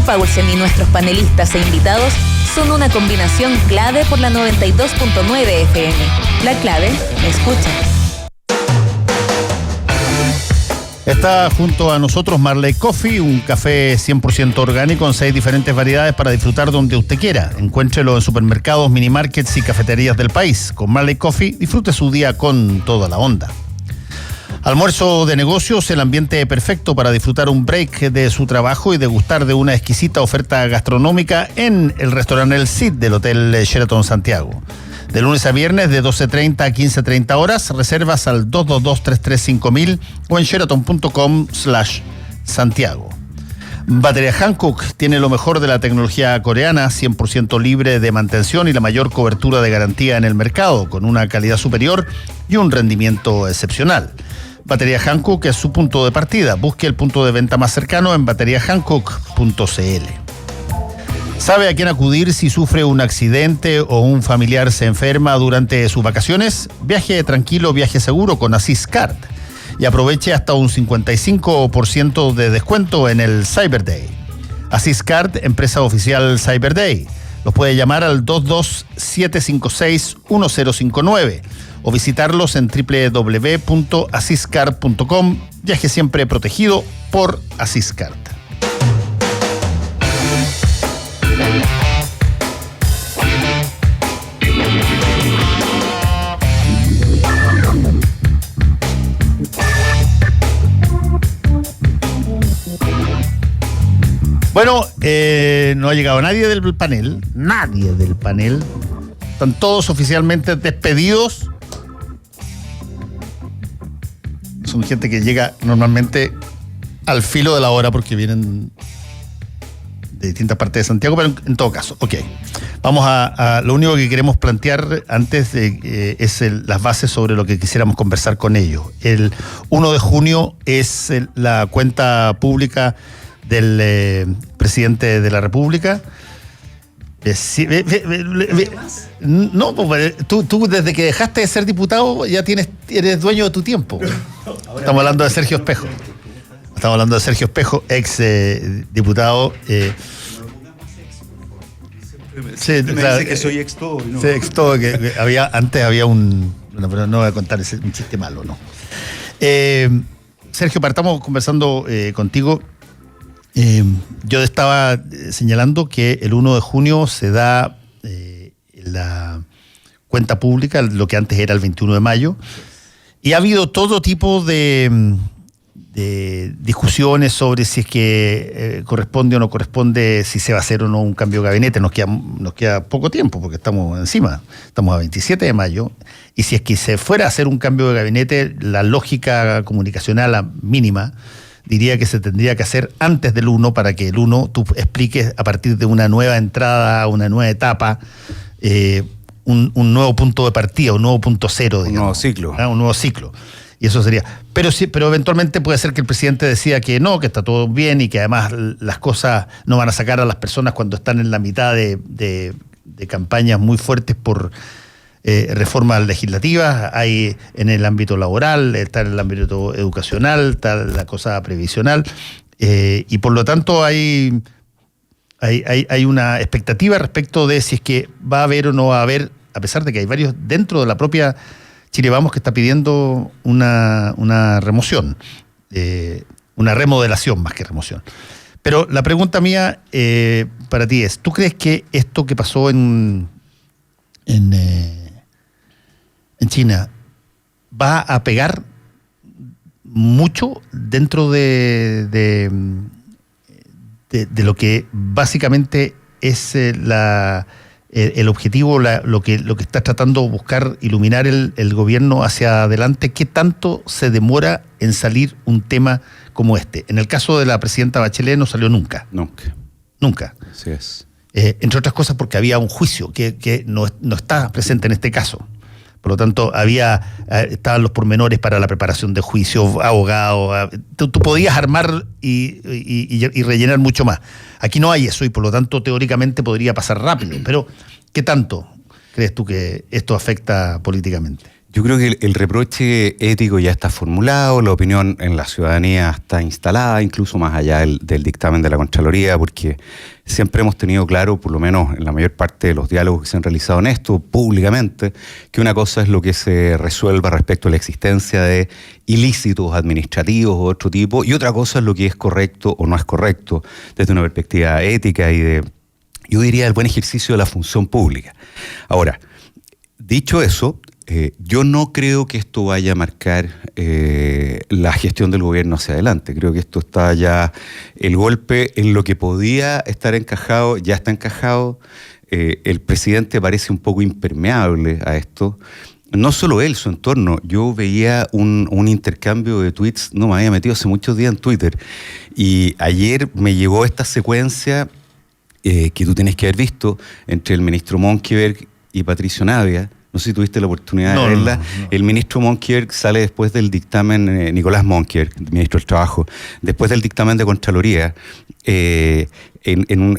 Bruno Paulsen y nuestros panelistas e invitados son una combinación clave por la 92.9 FM. La clave me escucha. Está junto a nosotros Marley Coffee, un café 100% orgánico en 6 diferentes variedades para disfrutar donde usted quiera. Encuéntrelo en supermercados, minimarkets y cafeterías del país. Con Marley Coffee disfrute su día con toda la onda. Almuerzo de negocios, el ambiente perfecto para disfrutar un break de su trabajo y degustar de una exquisita oferta gastronómica en el restaurante El Cid del Hotel Sheraton Santiago. De lunes a viernes de 12:30 a 15:30 horas, reservas al 222-335.000 o en sheraton.com/Santiago. Batería Hankook tiene lo mejor de la tecnología coreana, 100% libre de mantención y la mayor cobertura de garantía en el mercado, con una calidad superior y un rendimiento excepcional. Batería Hankook es su punto de partida. Busque el punto de venta más cercano en bateriahankook.cl. ¿Sabe a quién acudir si sufre un accidente o un familiar se enferma durante sus vacaciones? Viaje tranquilo, viaje seguro con Asís Card y aproveche hasta un 55% de descuento en el Cyber Day. Asís Card, empresa oficial Cyber Day. Los puede llamar al 227561059 o visitarlos en www.asiscard.com. Viaje siempre protegido por Asís Card. Bueno, no ha llegado nadie del panel. Nadie del panel. Están todos oficialmente despedidos. Son gente que llega normalmente al filo de la hora porque vienen de distintas partes de Santiago, pero en todo caso, ok. Vamos a lo único que queremos plantear antes es las bases sobre lo que quisiéramos conversar con ellos. El 1 de junio es la cuenta pública del presidente de la República. No, tú desde que dejaste de ser diputado ya eres dueño de tu tiempo. Estamos hablando de Sergio Espejo. Ex diputado. Sí, me dice que soy ex todo. ¿No? Sí, ex todo. Antes había un... Bueno, pero no voy a contar un chiste malo, ¿no? Sergio, partamos conversando contigo. Yo estaba señalando que el 1 de junio se da la cuenta pública, lo que antes era el 21 de mayo, y ha habido todo tipo de discusiones sobre si es que corresponde o no corresponde, si se va a hacer o no un cambio de gabinete. Nos queda poco tiempo porque estamos encima, estamos a 27 de mayo, y si es que se fuera a hacer un cambio de gabinete, la lógica comunicacional mínima diría que se tendría que hacer antes del 1 para que el 1 tú expliques a partir de una nueva entrada, una nueva etapa, un nuevo punto de partida, un nuevo punto cero, digamos. Un nuevo ciclo. Y eso sería. Pero eventualmente puede ser que el presidente decida que no, que está todo bien y que además las cosas no van a sacar a las personas cuando están en la mitad de campañas muy fuertes por reformas legislativas. Hay en el ámbito laboral, está en el ámbito educacional, está la cosa previsional, y por lo tanto hay una expectativa respecto de si es que va a haber o no va a haber, a pesar de que hay varios dentro de la propia Chile Vamos que está pidiendo una remoción, una remodelación más que remoción. Pero la pregunta mía para ti es, ¿tú crees que esto que pasó en China va a pegar mucho dentro de lo que básicamente es el objetivo, lo que está tratando de buscar iluminar el gobierno hacia adelante? ¿Qué tanto se demora en salir un tema como este? En el caso de la presidenta Bachelet no salió nunca. Nunca. Así es. Entre otras cosas porque había un juicio que no está presente en este caso. Por lo tanto, estaban los pormenores para la preparación de juicio, abogados. Tú podías armar y rellenar mucho más. Aquí no hay eso y por lo tanto teóricamente podría pasar rápido. Pero, ¿qué tanto crees tú que esto afecta políticamente? Yo creo que el reproche ético ya está formulado, la opinión en la ciudadanía está instalada, incluso más allá del dictamen de la Contraloría, porque siempre hemos tenido claro, por lo menos en la mayor parte de los diálogos que se han realizado en esto, públicamente, que una cosa es lo que se resuelva respecto a la existencia de ilícitos administrativos o otro tipo, y otra cosa es lo que es correcto o no es correcto desde una perspectiva ética y de, yo diría, el buen ejercicio de la función pública. Ahora, dicho eso, yo no creo que esto vaya a marcar la gestión del gobierno hacia adelante. Creo que esto está ya, el golpe en lo que podía estar encajado, ya está encajado. El presidente parece un poco impermeable a esto. No solo él, su entorno. Yo veía un intercambio de tweets, no me había metido hace muchos días en Twitter, y ayer me llegó esta secuencia que tú tienes que haber visto entre el ministro Monkeberg y Patricio Navia. No sé si tuviste la oportunidad de verla. No. El ministro Monkeberg sale después del dictamen, Nicolás Monkeberg, ministro del Trabajo, después del dictamen de Contraloría,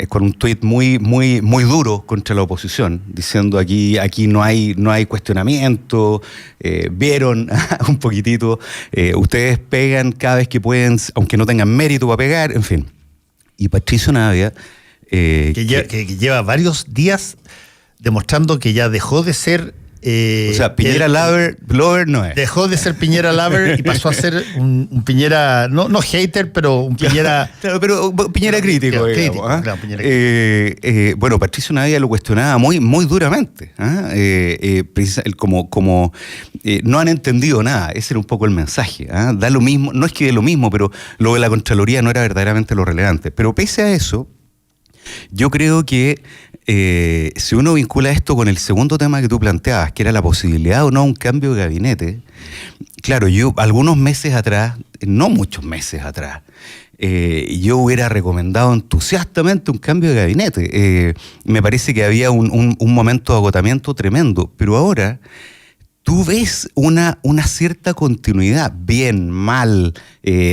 con un tuit muy duro contra la oposición, diciendo aquí no hay cuestionamiento, vieron un poquitito, ustedes pegan cada vez que pueden, aunque no tengan mérito para pegar, en fin. Y Patricio Navia... que lleva varios días demostrando que ya dejó de ser... o sea, Piñera lover no es. Dejó de ser Piñera lover y pasó a ser un Piñera, no hater, pero un Piñera... Claro, pero Piñera crítico, digamos, ¿eh? Claro, Piñera crítico. Bueno, Patricio Navia lo cuestionaba muy duramente. Como no han entendido nada, ese era un poco el mensaje. Da lo mismo, no es que dé lo mismo, pero lo de la Contraloría no era verdaderamente lo relevante. Pero pese a eso, yo creo que si uno vincula esto con el segundo tema que tú planteabas, que era la posibilidad o no de un cambio de gabinete, claro, yo algunos meses atrás, no muchos meses atrás, yo hubiera recomendado entusiastamente un cambio de gabinete. Me parece que había un momento de agotamiento tremendo, pero ahora tú ves una cierta continuidad, bien, mal,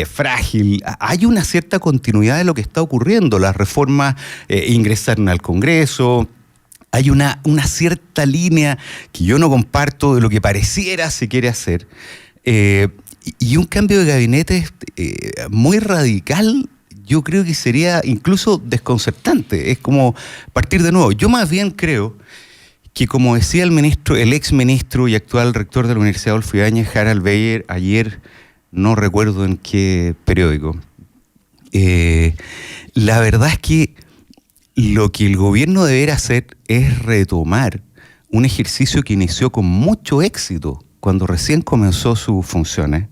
frágil. Hay una cierta continuidad de lo que está ocurriendo. Las reformas ingresaron al Congreso. Hay una cierta línea que yo no comparto de lo que pareciera se quiere hacer. Y un cambio de gabinete muy radical, yo creo que sería incluso desconcertante. Es como partir de nuevo. Yo más bien creo que, como decía el ex ministro y actual rector de la Universidad Adolfo Ibáñez, Harald Beyer, ayer, no recuerdo en qué periódico, la verdad es que lo que el gobierno deberá hacer es retomar un ejercicio que inició con mucho éxito cuando recién comenzó sus funciones,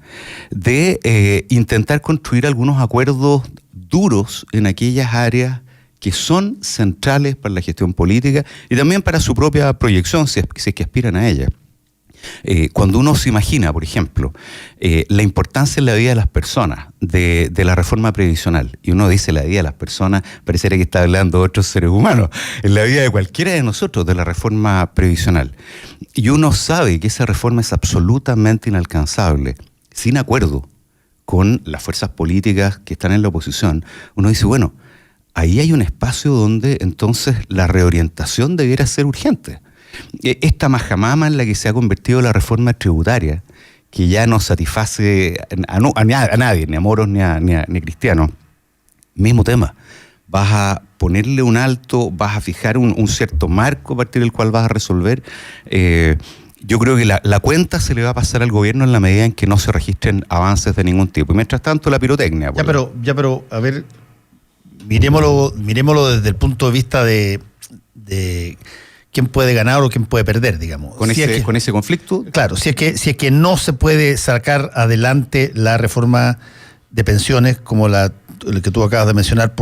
de intentar construir algunos acuerdos duros en aquellas áreas que son centrales para la gestión política y también para su propia proyección, si es que aspiran a ella. Cuando uno se imagina, por ejemplo, la importancia en la vida de las personas de la reforma previsional, y uno dice la vida de las personas, pareciera que está hablando de otros seres humanos, en la vida de cualquiera de nosotros, de la reforma previsional, y uno sabe que esa reforma es absolutamente inalcanzable, sin acuerdo con las fuerzas políticas que están en la oposición. Uno dice, bueno, ahí hay un espacio donde entonces la reorientación debiera ser urgente. Esta majamama en la que se ha convertido la reforma tributaria, que ya no satisface a nadie, ni a moros ni a cristianos, mismo tema. Vas a ponerle un alto, vas a fijar un cierto marco a partir del cual vas a resolver. Yo creo que la cuenta se le va a pasar al gobierno en la medida en que no se registren avances de ningún tipo. Y mientras tanto, la pirotecnia. Ya, pero, a ver, miremoslo desde el punto de vista de quién puede ganar o quién puede perder, digamos. Con ese conflicto. Claro, si es que no se puede sacar adelante la reforma de pensiones como la que tú acabas de mencionar,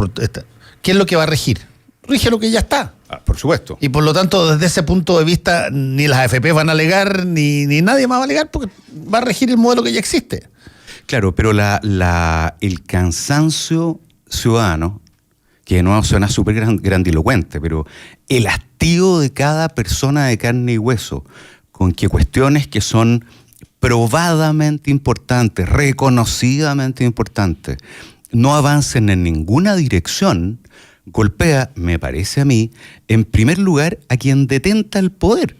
¿qué es lo que va a regir? Rige lo que ya está. Por supuesto. Y por lo tanto, desde ese punto de vista, ni las AFP van a alegar, ni nadie más va a alegar, porque va a regir el modelo que ya existe. Claro, pero el cansancio ciudadano, que de nuevo suena súper grandilocuente, pero el hastío de cada persona de carne y hueso con que cuestiones que son probadamente importantes, reconocidamente importantes, no avancen en ninguna dirección, golpea, me parece a mí, en primer lugar a quien detenta el poder.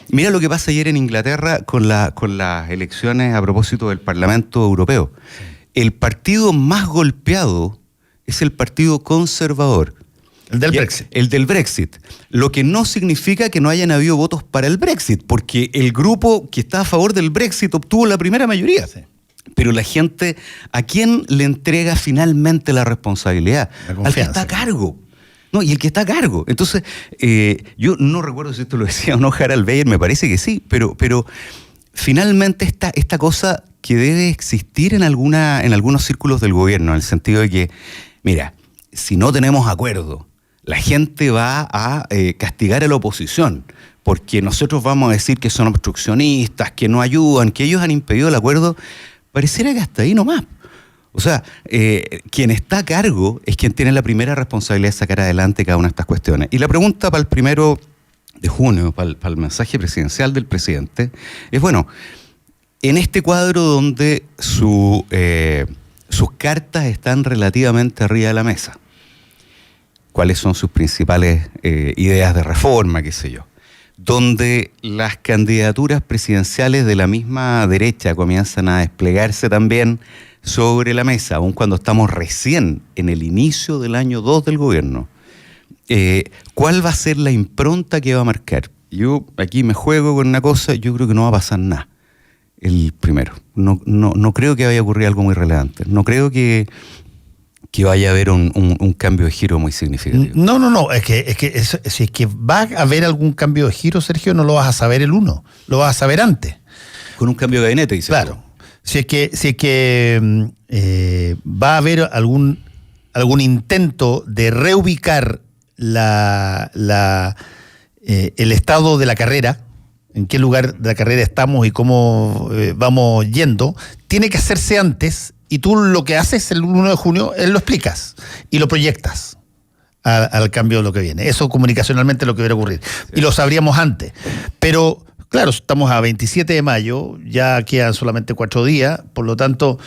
Mira lo que pasa ayer en Inglaterra con las elecciones a propósito del Parlamento Europeo. Sí. El partido más golpeado es el Partido Conservador. El del Brexit. El del Brexit. Lo que no significa que no hayan habido votos para el Brexit, porque el grupo que está a favor del Brexit obtuvo la primera mayoría. Sí. Pero la gente, ¿a quién le entrega finalmente la responsabilidad? Al que está a cargo. No, y el que está a cargo. Entonces, yo no recuerdo si esto lo decía o no Harald Beyer, me parece que sí, pero finalmente esta cosa que debe existir en algunos círculos del gobierno, en el sentido de que, mira, si no tenemos acuerdo, la gente va a castigar a la oposición, porque nosotros vamos a decir que son obstruccionistas, que no ayudan, que ellos han impedido el acuerdo. Pareciera que hasta ahí nomás. O sea, quien está a cargo es quien tiene la primera responsabilidad de sacar adelante cada una de estas cuestiones. Y la pregunta para el 1 de junio, para el mensaje presidencial del presidente, es bueno, en este cuadro donde sus cartas están relativamente arriba de la mesa, ¿cuáles son sus principales ideas de reforma, qué sé yo? Donde las candidaturas presidenciales de la misma derecha comienzan a desplegarse también sobre la mesa, aun cuando estamos recién en el inicio del año 2 del gobierno. ¿Cuál va a ser la impronta que va a marcar? Yo aquí me juego con una cosa, yo creo que no va a pasar nada. El primero. No creo que vaya a ocurrir algo muy relevante. No creo que vaya a haber un cambio de giro muy significativo. No. Si es que va a haber algún cambio de giro, Sergio, no lo vas a saber el 1. Lo vas a saber antes. Con un cambio de gabinete, dice. Claro. Tú. Si es que va a haber algún intento de reubicar el estado de la carrera, en qué lugar de la carrera estamos y cómo vamos yendo, tiene que hacerse antes, y tú lo que haces el 1 de junio, lo explicas y lo proyectas al cambio de lo que viene. Eso comunicacionalmente es lo que debe ocurrir. Sí. Y lo sabríamos antes. Pero, claro, estamos a 27 de mayo, ya quedan solamente 4 días, por lo tanto...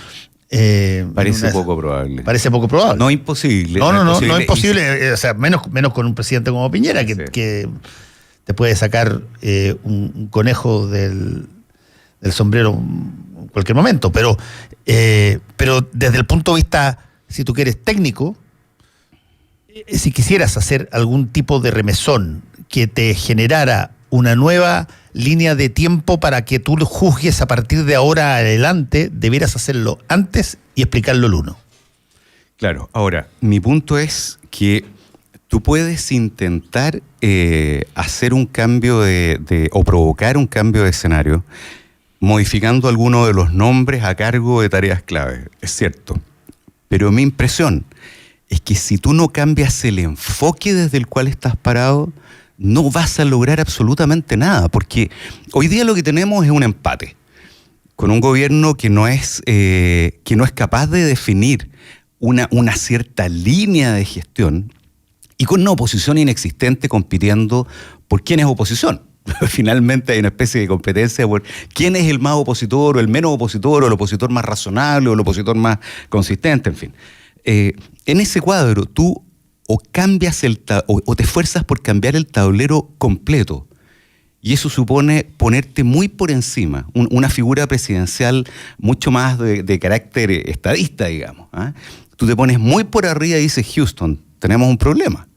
parece poco probable. Parece poco probable. No imposible. No es imposible. O sea, menos con un presidente como Piñera, que te puede sacar un conejo del sombrero en cualquier momento. Pero desde el punto de vista, si tú quieres técnico, si quisieras hacer algún tipo de remesón que te generara una nueva línea de tiempo para que tú lo juzgues a partir de ahora adelante, debieras hacerlo antes y explicarlo el 1. Claro, ahora, mi punto es que tú puedes intentar hacer un cambio o provocar un cambio de escenario modificando algunos de los nombres a cargo de tareas clave, es cierto. Pero mi impresión es que si tú no cambias el enfoque desde el cual estás parado, no vas a lograr absolutamente nada, porque hoy día lo que tenemos es un empate, con un gobierno que no es capaz de definir una cierta línea de gestión y con una oposición inexistente compitiendo por quién es oposición. Finalmente hay una especie de competencia por quién es el más opositor o el menos opositor o el opositor más razonable o el opositor más consistente, en fin. En ese cuadro tú o cambias o te esfuerzas por cambiar el tablero completo, y eso supone ponerte muy por encima, una figura presidencial mucho más de carácter estadista, digamos. Tú te pones muy por arriba y dices, Houston, tenemos un problema.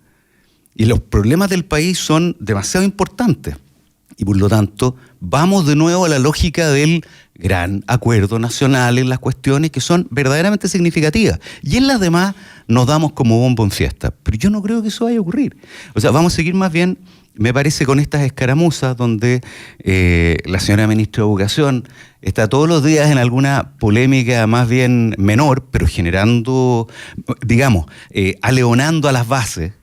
Y los problemas del país son demasiado importantes. Y por lo tanto, vamos de nuevo a la lógica del gran acuerdo nacional en las cuestiones que son verdaderamente significativas. Y en las demás nos damos como bombo en fiesta. Pero yo no creo que eso vaya a ocurrir. O sea, vamos a seguir más bien, me parece, con estas escaramuzas donde la señora ministra de Educación está todos los días en alguna polémica más bien menor, pero generando, digamos, aleonando a las bases.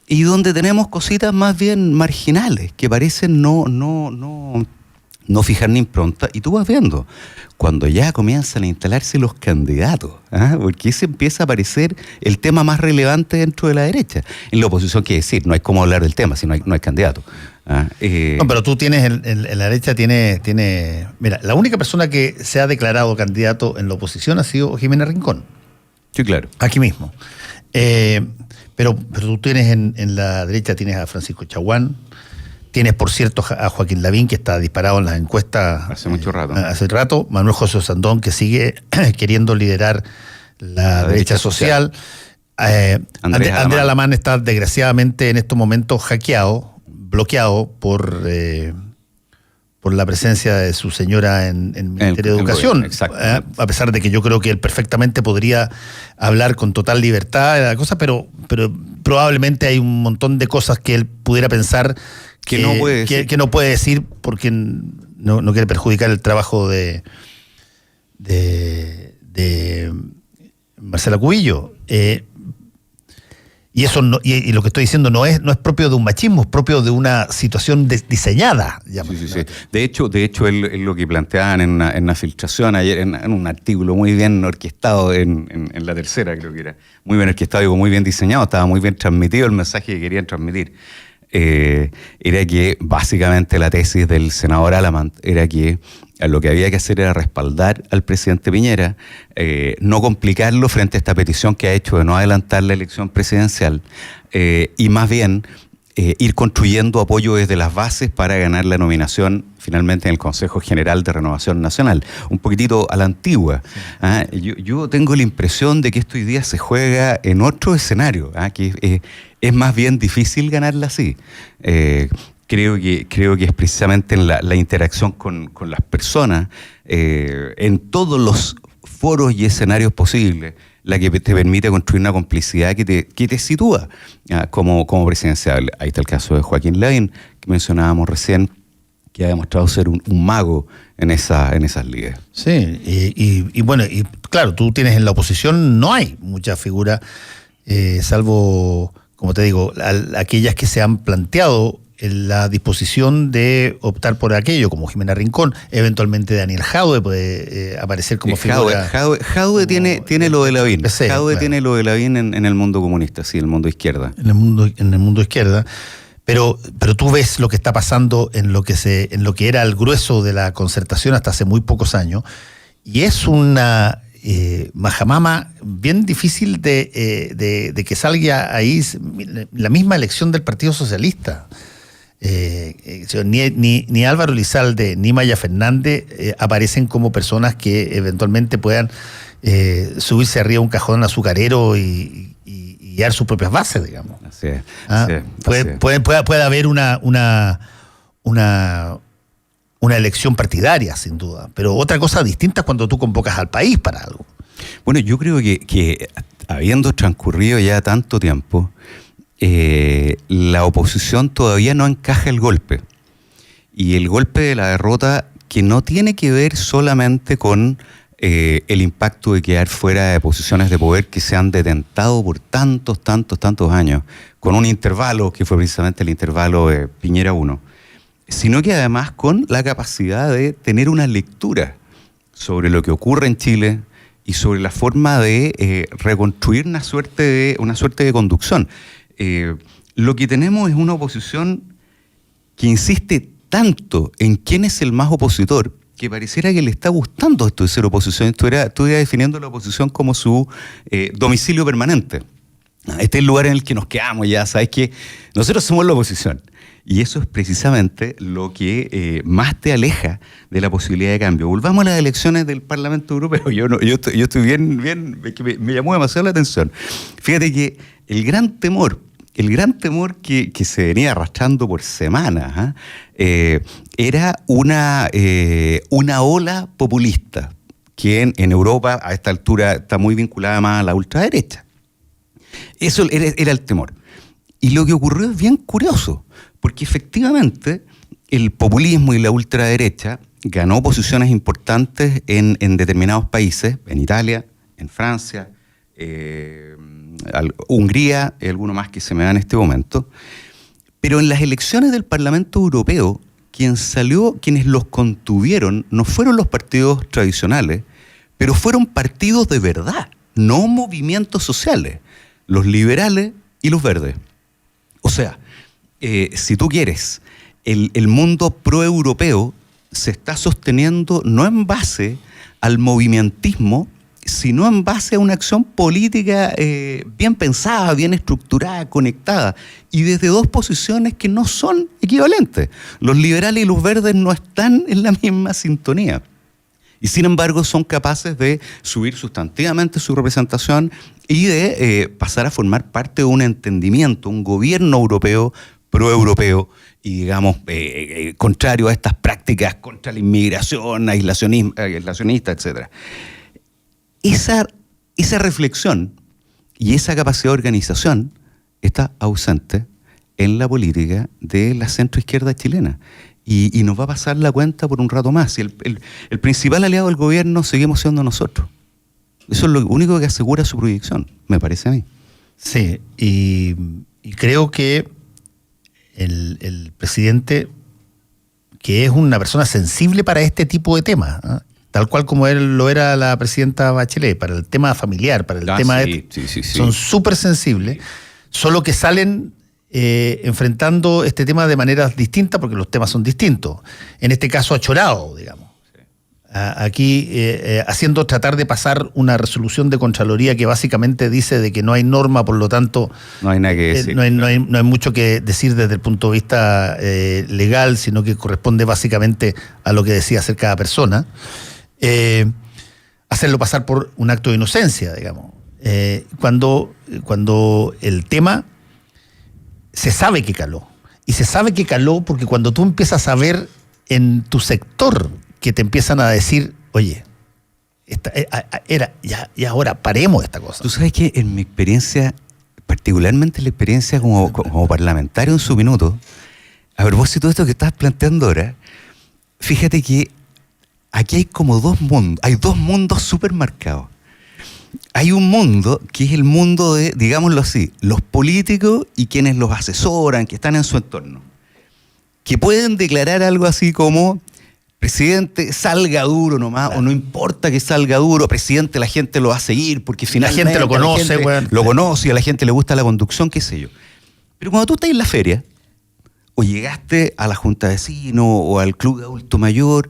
Y donde tenemos cositas más bien marginales que parecen no fijar ni impronta, y tú vas viendo cuando ya comienzan a instalarse los candidatos, porque ese empieza a aparecer el tema más relevante dentro de la derecha. En la oposición, ¿qué decir? No hay cómo hablar del tema si no hay candidato. No, pero tú tienes, en la derecha tiene... Mira, la única persona que se ha declarado candidato en la oposición ha sido Jimena Rincón. Sí, claro. Aquí mismo. Pero tú tienes en la derecha tienes a Francisco Chaguán, Tienes, por cierto, a Joaquín Lavín, que está disparado en las encuestas hace mucho rato. Hace rato. Manuel José Sandón, que sigue queriendo liderar la derecha social. Andrés Alamán está desgraciadamente en estos momentos bloqueado por la presencia de su señora en el Ministerio de Educación. A pesar de que yo creo que él perfectamente podría hablar con total libertad de la cosa, pero probablemente hay un montón de cosas que él pudiera pensar que no puede decir porque no quiere perjudicar el trabajo de Marcela Cubillo. Y eso y lo que estoy diciendo no es propio de un machismo, es propio de una situación diseñada. Sí. De hecho él lo que planteaban en una filtración ayer, en un artículo muy bien orquestado en La Tercera, creo que era. Muy bien orquestado y muy bien diseñado, estaba muy bien transmitido el mensaje que querían transmitir. Era que básicamente la tesis del senador Alamán era que lo que había que hacer era respaldar al presidente Piñera, no complicarlo frente a esta petición que ha hecho de no adelantar la elección presidencial, y más bien ir construyendo apoyo desde las bases para ganar la nominación finalmente en el Consejo General de Renovación Nacional. Un poquitito a la antigua. Yo tengo la impresión de que esto hoy día se juega en otro escenario, que es más bien difícil ganarla así. Creo que es precisamente en la interacción con las personas, en todos los foros y escenarios posibles, la que te permite construir una complicidad que te sitúa como presidencial. Ahí está el caso de Joaquín Lavín, que mencionábamos recién, que ha demostrado ser un mago en esas ligas. Sí, y bueno, y claro, tú tienes en la oposición, no hay mucha figura, salvo, como te digo, aquellas que se han planteado en la disposición de optar por aquello, como Jimena Rincón, eventualmente Daniel Jadwe puede aparecer como figura. Jadwe tiene lo de Lavín. Jadwe tiene lo de Lavín en el mundo comunista, sí, el mundo izquierda. En el mundo izquierda. Pero tú ves lo que está pasando en lo que era el grueso de la concertación hasta hace muy pocos años, y es una majamama bien difícil de que salga ahí la misma elección del Partido Socialista. Ni Álvaro Elizalde ni Maya Fernández aparecen como personas que eventualmente puedan subirse arriba de un cajón azucarero y dar sus propias bases, digamos. Así es. Puede haber una elección partidaria, sin duda, pero otra cosa distinta es cuando tú convocas al país para algo. Bueno, yo creo que habiendo transcurrido ya tanto tiempo, la oposición todavía no encaja el golpe. Y el golpe de la derrota, que no tiene que ver solamente con el impacto de quedar fuera de posiciones de poder que se han detentado por tantos años, con un intervalo que fue precisamente el intervalo de Piñera 1, sino que además con la capacidad de tener una lectura sobre lo que ocurre en Chile y sobre la forma de reconstruir una suerte de conducción. Lo que tenemos es una oposición que insiste tanto en quién es el más opositor, que pareciera que le está gustando esto de ser oposición. Estuviera definiendo la oposición como su domicilio permanente. Este es el lugar en el que nos quedamos ya, ¿sabes qué? Nosotros somos la oposición. Y eso es precisamente lo que más te aleja de la posibilidad de cambio. Volvamos a las elecciones del Parlamento Europeo. Yo estoy bien, que me llamó demasiado la atención. Fíjate que el gran temor que se venía arrastrando por semanas era una ola populista que en Europa a esta altura está muy vinculada más a la ultraderecha. Eso era el temor. Y lo que ocurrió es bien curioso, porque efectivamente el populismo y la ultraderecha ganó posiciones importantes en determinados países, en Italia, en Francia, Hungría, alguno más que se me da en este momento. Pero en las elecciones del Parlamento Europeo, quienes los contuvieron no fueron los partidos tradicionales, pero fueron partidos de verdad, no movimientos sociales, los liberales y los verdes. O sea, si tú quieres, el mundo proeuropeo se está sosteniendo no en base al movimentismo, sino en base a una acción política bien pensada, bien estructurada, conectada, y desde dos posiciones que no son equivalentes. Los liberales y los verdes no están en la misma sintonía. Y sin embargo son capaces de subir sustantivamente su representación y de pasar a formar parte de un entendimiento, un gobierno europeo, proeuropeo, y digamos, contrario a estas prácticas contra la inmigración, aislacionista, etc. Esa reflexión y esa capacidad de organización está ausente en la política de la centroizquierda chilena. Y nos va a pasar la cuenta por un rato más. Y el principal aliado del gobierno seguimos siendo nosotros. Eso es lo único que asegura su proyección, me parece a mí. Sí, y creo que el presidente, que es una persona sensible para este tipo de temas, ¿eh? Tal cual como él lo era la presidenta Bachelet, para el tema familiar, para el tema sí. Son súper sensibles, solo que salen enfrentando este tema de maneras distintas, porque los temas son distintos. En este caso achorado, digamos. Sí. Aquí haciendo tratar de pasar una resolución de Contraloría que básicamente dice de que no hay norma, por lo tanto no hay nada que decir. No hay mucho que decir desde el punto de vista legal, sino que corresponde básicamente a lo que decía hacer cada persona. Hacerlo pasar por un acto de inocencia, digamos. Cuando el tema se sabe que caló. Y se sabe que caló porque cuando tú empiezas a ver en tu sector que te empiezan a decir, oye, ya ahora paremos esta cosa. Tú sabes que en mi experiencia, particularmente la experiencia como parlamentario en su minuto, a propósito de esto que estás planteando ahora, fíjate que aquí hay como dos mundos súper marcados. Hay un mundo que es el mundo de, digámoslo así, los políticos y quienes los asesoran, que están en su entorno, que pueden declarar algo así como: presidente, salga duro nomás, claro. O no importa que salga duro, presidente, la gente lo va a seguir porque finalmente la gente lo conoce, lo conoce y a la gente le gusta la conducción, qué sé yo. Pero cuando tú estás en la feria, o llegaste a la junta de vecinos o al club de adulto mayor,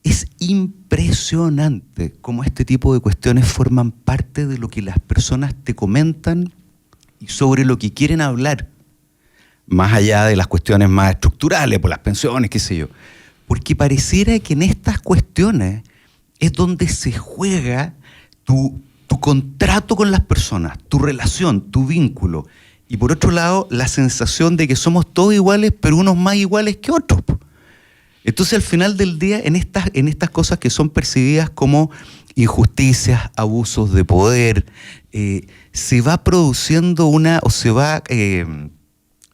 es impresionante cómo este tipo de cuestiones forman parte de lo que las personas te comentan y sobre lo que quieren hablar, más allá de las cuestiones más estructurales, por las pensiones, qué sé yo. Porque pareciera que en estas cuestiones es donde se juega tu contrato con las personas, tu relación, tu vínculo. Y por otro lado, la sensación de que somos todos iguales, pero unos más iguales que otros. Entonces, al final del día, en estas cosas que son percibidas como injusticias, abusos de poder, se va produciendo se va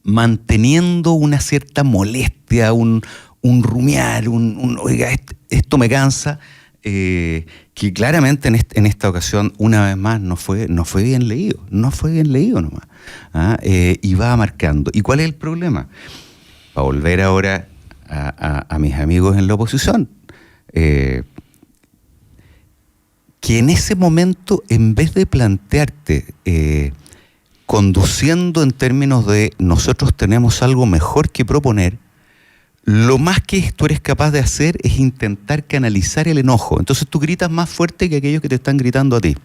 manteniendo una cierta molestia, un rumiar, oiga, esto me cansa, que claramente en esta ocasión, una vez más, no fue bien leído nomás. Y va marcando. ¿Y cuál es el problema? Para volver ahora a mis amigos en la oposición, que en ese momento, en vez de plantearte conduciendo en términos de nosotros tenemos algo mejor que proponer, lo más que tú eres capaz de hacer es intentar canalizar el enojo. Entonces tú gritas más fuerte que aquellos que te están gritando a ti.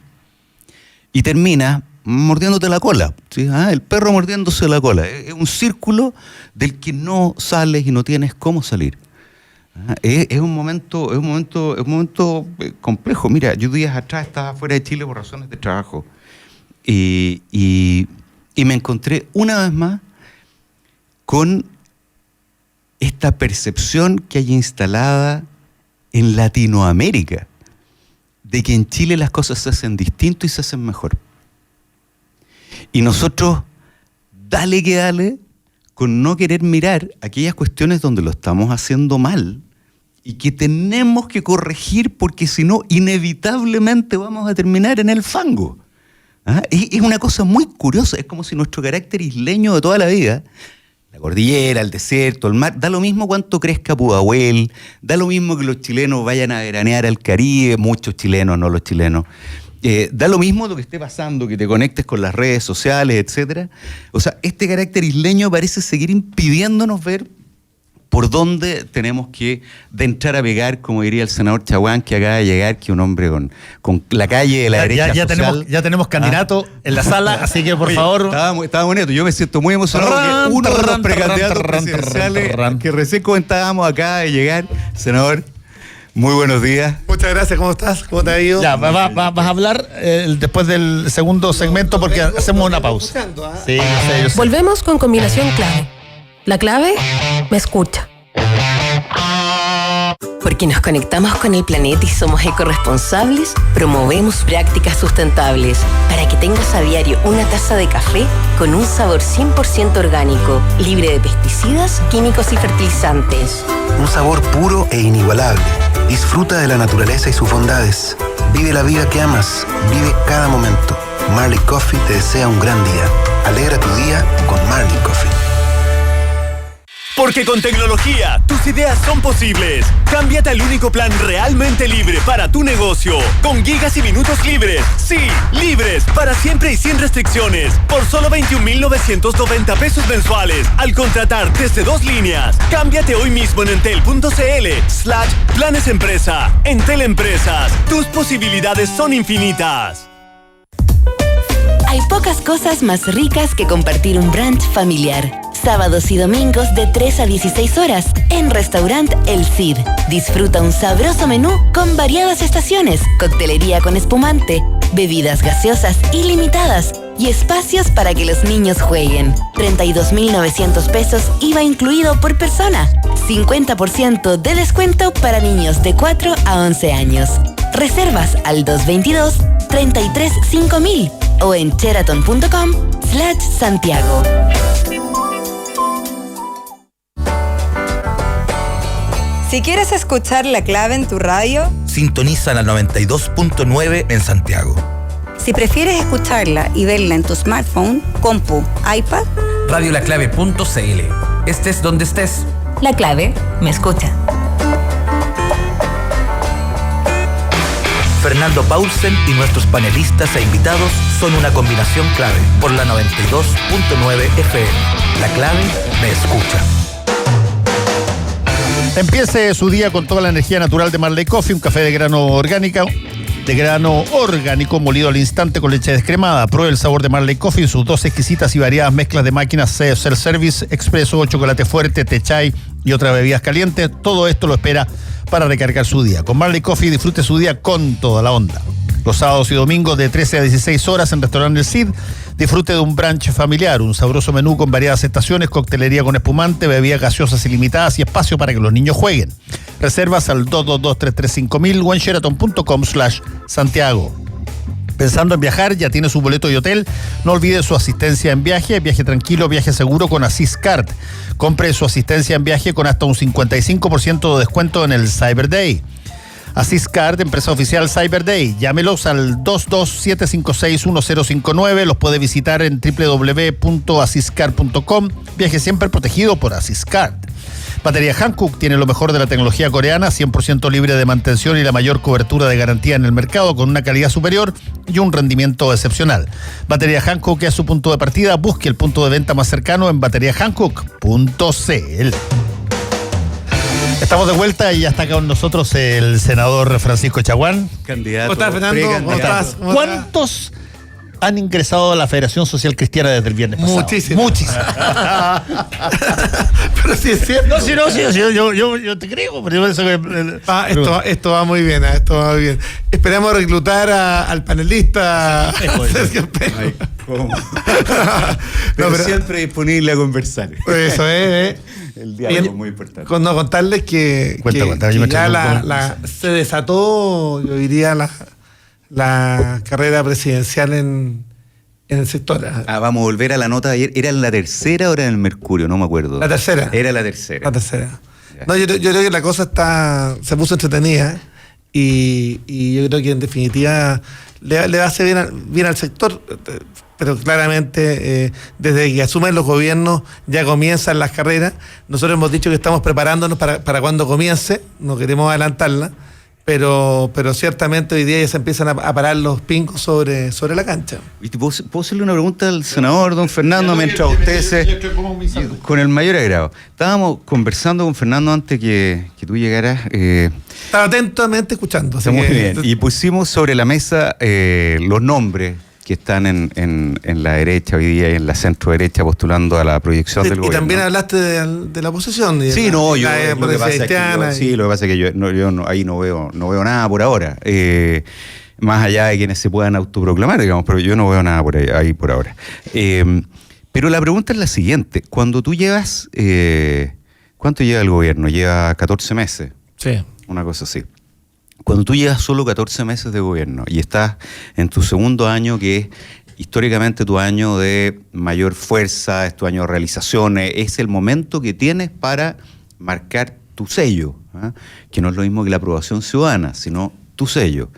Y terminas mordiéndote la cola, ¿sí? El perro mordiéndose la cola. Es un círculo del que no sales y no tienes cómo salir. Es un momento complejo. Mira, yo días atrás estaba fuera de Chile por razones de trabajo y me encontré una vez más con esta percepción que hay instalada en Latinoamérica de que en Chile las cosas se hacen distinto y se hacen mejor. Y nosotros, dale que dale, con no querer mirar aquellas cuestiones donde lo estamos haciendo mal y que tenemos que corregir porque si no, inevitablemente vamos a terminar en el fango. Es una cosa muy curiosa, es como si nuestro carácter isleño de toda la vida, la cordillera, el desierto, el mar, da lo mismo cuánto crezca Pudahuel, da lo mismo que los chilenos vayan a veranear al Caribe, muchos chilenos, no los chilenos, da lo mismo lo que esté pasando, que te conectes con las redes sociales, etcétera. O sea, este carácter isleño parece seguir impidiéndonos ver por dónde tenemos que de entrar a pegar, como diría el senador Chaguán, que acaba de llegar, que un hombre con la calle de la derecha social. Ya tenemos candidato en la sala, así que por favor. Estaba bonito, yo me siento muy emocionado porque uno de los precandidatos presidenciales que recién comentábamos acaba de llegar, senador. Muy buenos días. Muchas gracias, ¿cómo estás? ¿Cómo te ha ido? Ya, vas a hablar después del segundo segmento porque hacemos una pausa. Sí, yo sé. Volvemos con combinación clave. La clave me escucha. Porque nos conectamos con el planeta y somos ecorresponsables, promovemos prácticas sustentables para que tengas a diario una taza de café con un sabor 100% orgánico, libre de pesticidas, químicos y fertilizantes. Un sabor puro e inigualable. Disfruta de la naturaleza y sus bondades. Vive la vida que amas. Vive cada momento. Marley Coffee te desea un gran día. Alegra tu día con Marley Coffee. Porque con tecnología, tus ideas son posibles. Cámbiate al único plan realmente libre para tu negocio. Con gigas y minutos libres. Sí, libres, para siempre y sin restricciones. Por solo 21.990 pesos mensuales. Al contratar desde 2 líneas. Cámbiate hoy mismo en entel.cl/planes empresa. Entel Empresas. Tus posibilidades son infinitas. Hay pocas cosas más ricas que compartir un brunch familiar. Sábados y domingos de 3 a 16 horas en Restaurant El Cid. Disfruta un sabroso menú con variadas estaciones, coctelería con espumante, bebidas gaseosas ilimitadas y espacios para que los niños jueguen. 32.900 pesos IVA incluido por persona. 50% de descuento para niños de 4 a 11 años. Reservas al 222-33-5000 o en Sheraton.com/Santiago. Si quieres escuchar La Clave en tu radio, sintoniza la 92.9 en Santiago. Si prefieres escucharla y verla en tu smartphone, compu, iPad, radiolaclave.cl. Estés donde estés. La Clave me escucha. Fernando Paulsen y nuestros panelistas e invitados son una combinación clave por la 92.9 FM. La Clave me escucha. Empiece su día con toda la energía natural de Marley Coffee, un café de grano orgánico molido al instante con leche descremada. Pruebe el sabor de Marley Coffee en sus 2 exquisitas y variadas mezclas de máquinas self-service, expreso, chocolate fuerte, té chai y otras bebidas calientes. Todo esto lo espera para recargar su día. Con Marley Coffee disfrute su día con toda la onda. Los sábados y domingos de 13 a 16 horas en Restaurante El Cid, disfrute de un brunch familiar, un sabroso menú con variadas estaciones, coctelería con espumante, bebidas gaseosas ilimitadas y espacio para que los niños jueguen. Reservas al 222-335000 o en Sheraton.com/Santiago. Pensando en viajar, ya tiene su boleto y hotel. No olvide su asistencia en viaje tranquilo, viaje seguro con Asís Card. Compre su asistencia en viaje con hasta un 55% de descuento en el Cyber Day. Asís Card, empresa oficial Cyber Day. Llámelos al 227561059. Los puede visitar en www.asiscard.com. Viaje siempre protegido por Asís Card. Batería Hankook tiene lo mejor de la tecnología coreana, 100% libre de mantención y la mayor cobertura de garantía en el mercado, con una calidad superior y un rendimiento excepcional. Batería Hankook es su punto de partida. Busque el punto de venta más cercano en bateriahankook.cl. Estamos de vuelta y ya está con nosotros el senador Francisco Chaguán. Candidato. ¿Cómo estás, Fernando? ¿Cómo estás? ¿Cuántos han ingresado a la Federación Social Cristiana desde el viernes pasado? Muchísimos. Pero sí es cierto. No, yo te creo. Pero eso que, esto va muy bien, esto va muy bien. Esperamos reclutar al panelista Sergio Espejo. ¿Cómo? pero siempre disponible a conversar. Eso es. El diálogo es muy importante. Contarles que ya se desató, yo diría, la carrera presidencial en el sector. Vamos a volver a la nota de ayer. ¿Era en la tercera o era en el Mercurio? No me acuerdo. La tercera. Era la tercera. La tercera. No, yo creo que la cosa se puso entretenida y yo creo que en definitiva le va a hacer bien al sector. Pero claramente desde que asumen los gobiernos ya comienzan las carreras. Nosotros hemos dicho que estamos preparándonos para cuando comience, no queremos adelantarla. pero ciertamente hoy día ya se empiezan a parar los pingos sobre la cancha. ¿Puedo hacerle una pregunta al senador, don Fernando, mientras usted con el mayor agrado? Estábamos conversando con Fernando antes que tú llegaras. Estaba atentamente escuchando. Está muy bien. Y pusimos sobre la mesa los nombres que están en la derecha hoy día y en la centro derecha postulando a la proyección del gobierno. Y también hablaste de la oposición. Sí, lo que pasa es que yo ahí no veo nada por ahora. Más allá de quienes se puedan autoproclamar, digamos, pero yo no veo nada por ahí por ahora. Pero la pregunta es la siguiente. Cuando tú llevas... ¿Cuánto lleva el gobierno? Lleva 14 meses. Sí. Una cosa así. Cuando tú llevas solo 14 meses de gobierno y estás en tu segundo año, que es históricamente tu año de mayor fuerza, es tu año de realizaciones, es el momento que tienes para marcar tu sello, ¿eh? Que no es lo mismo que la aprobación ciudadana, sino tu sello.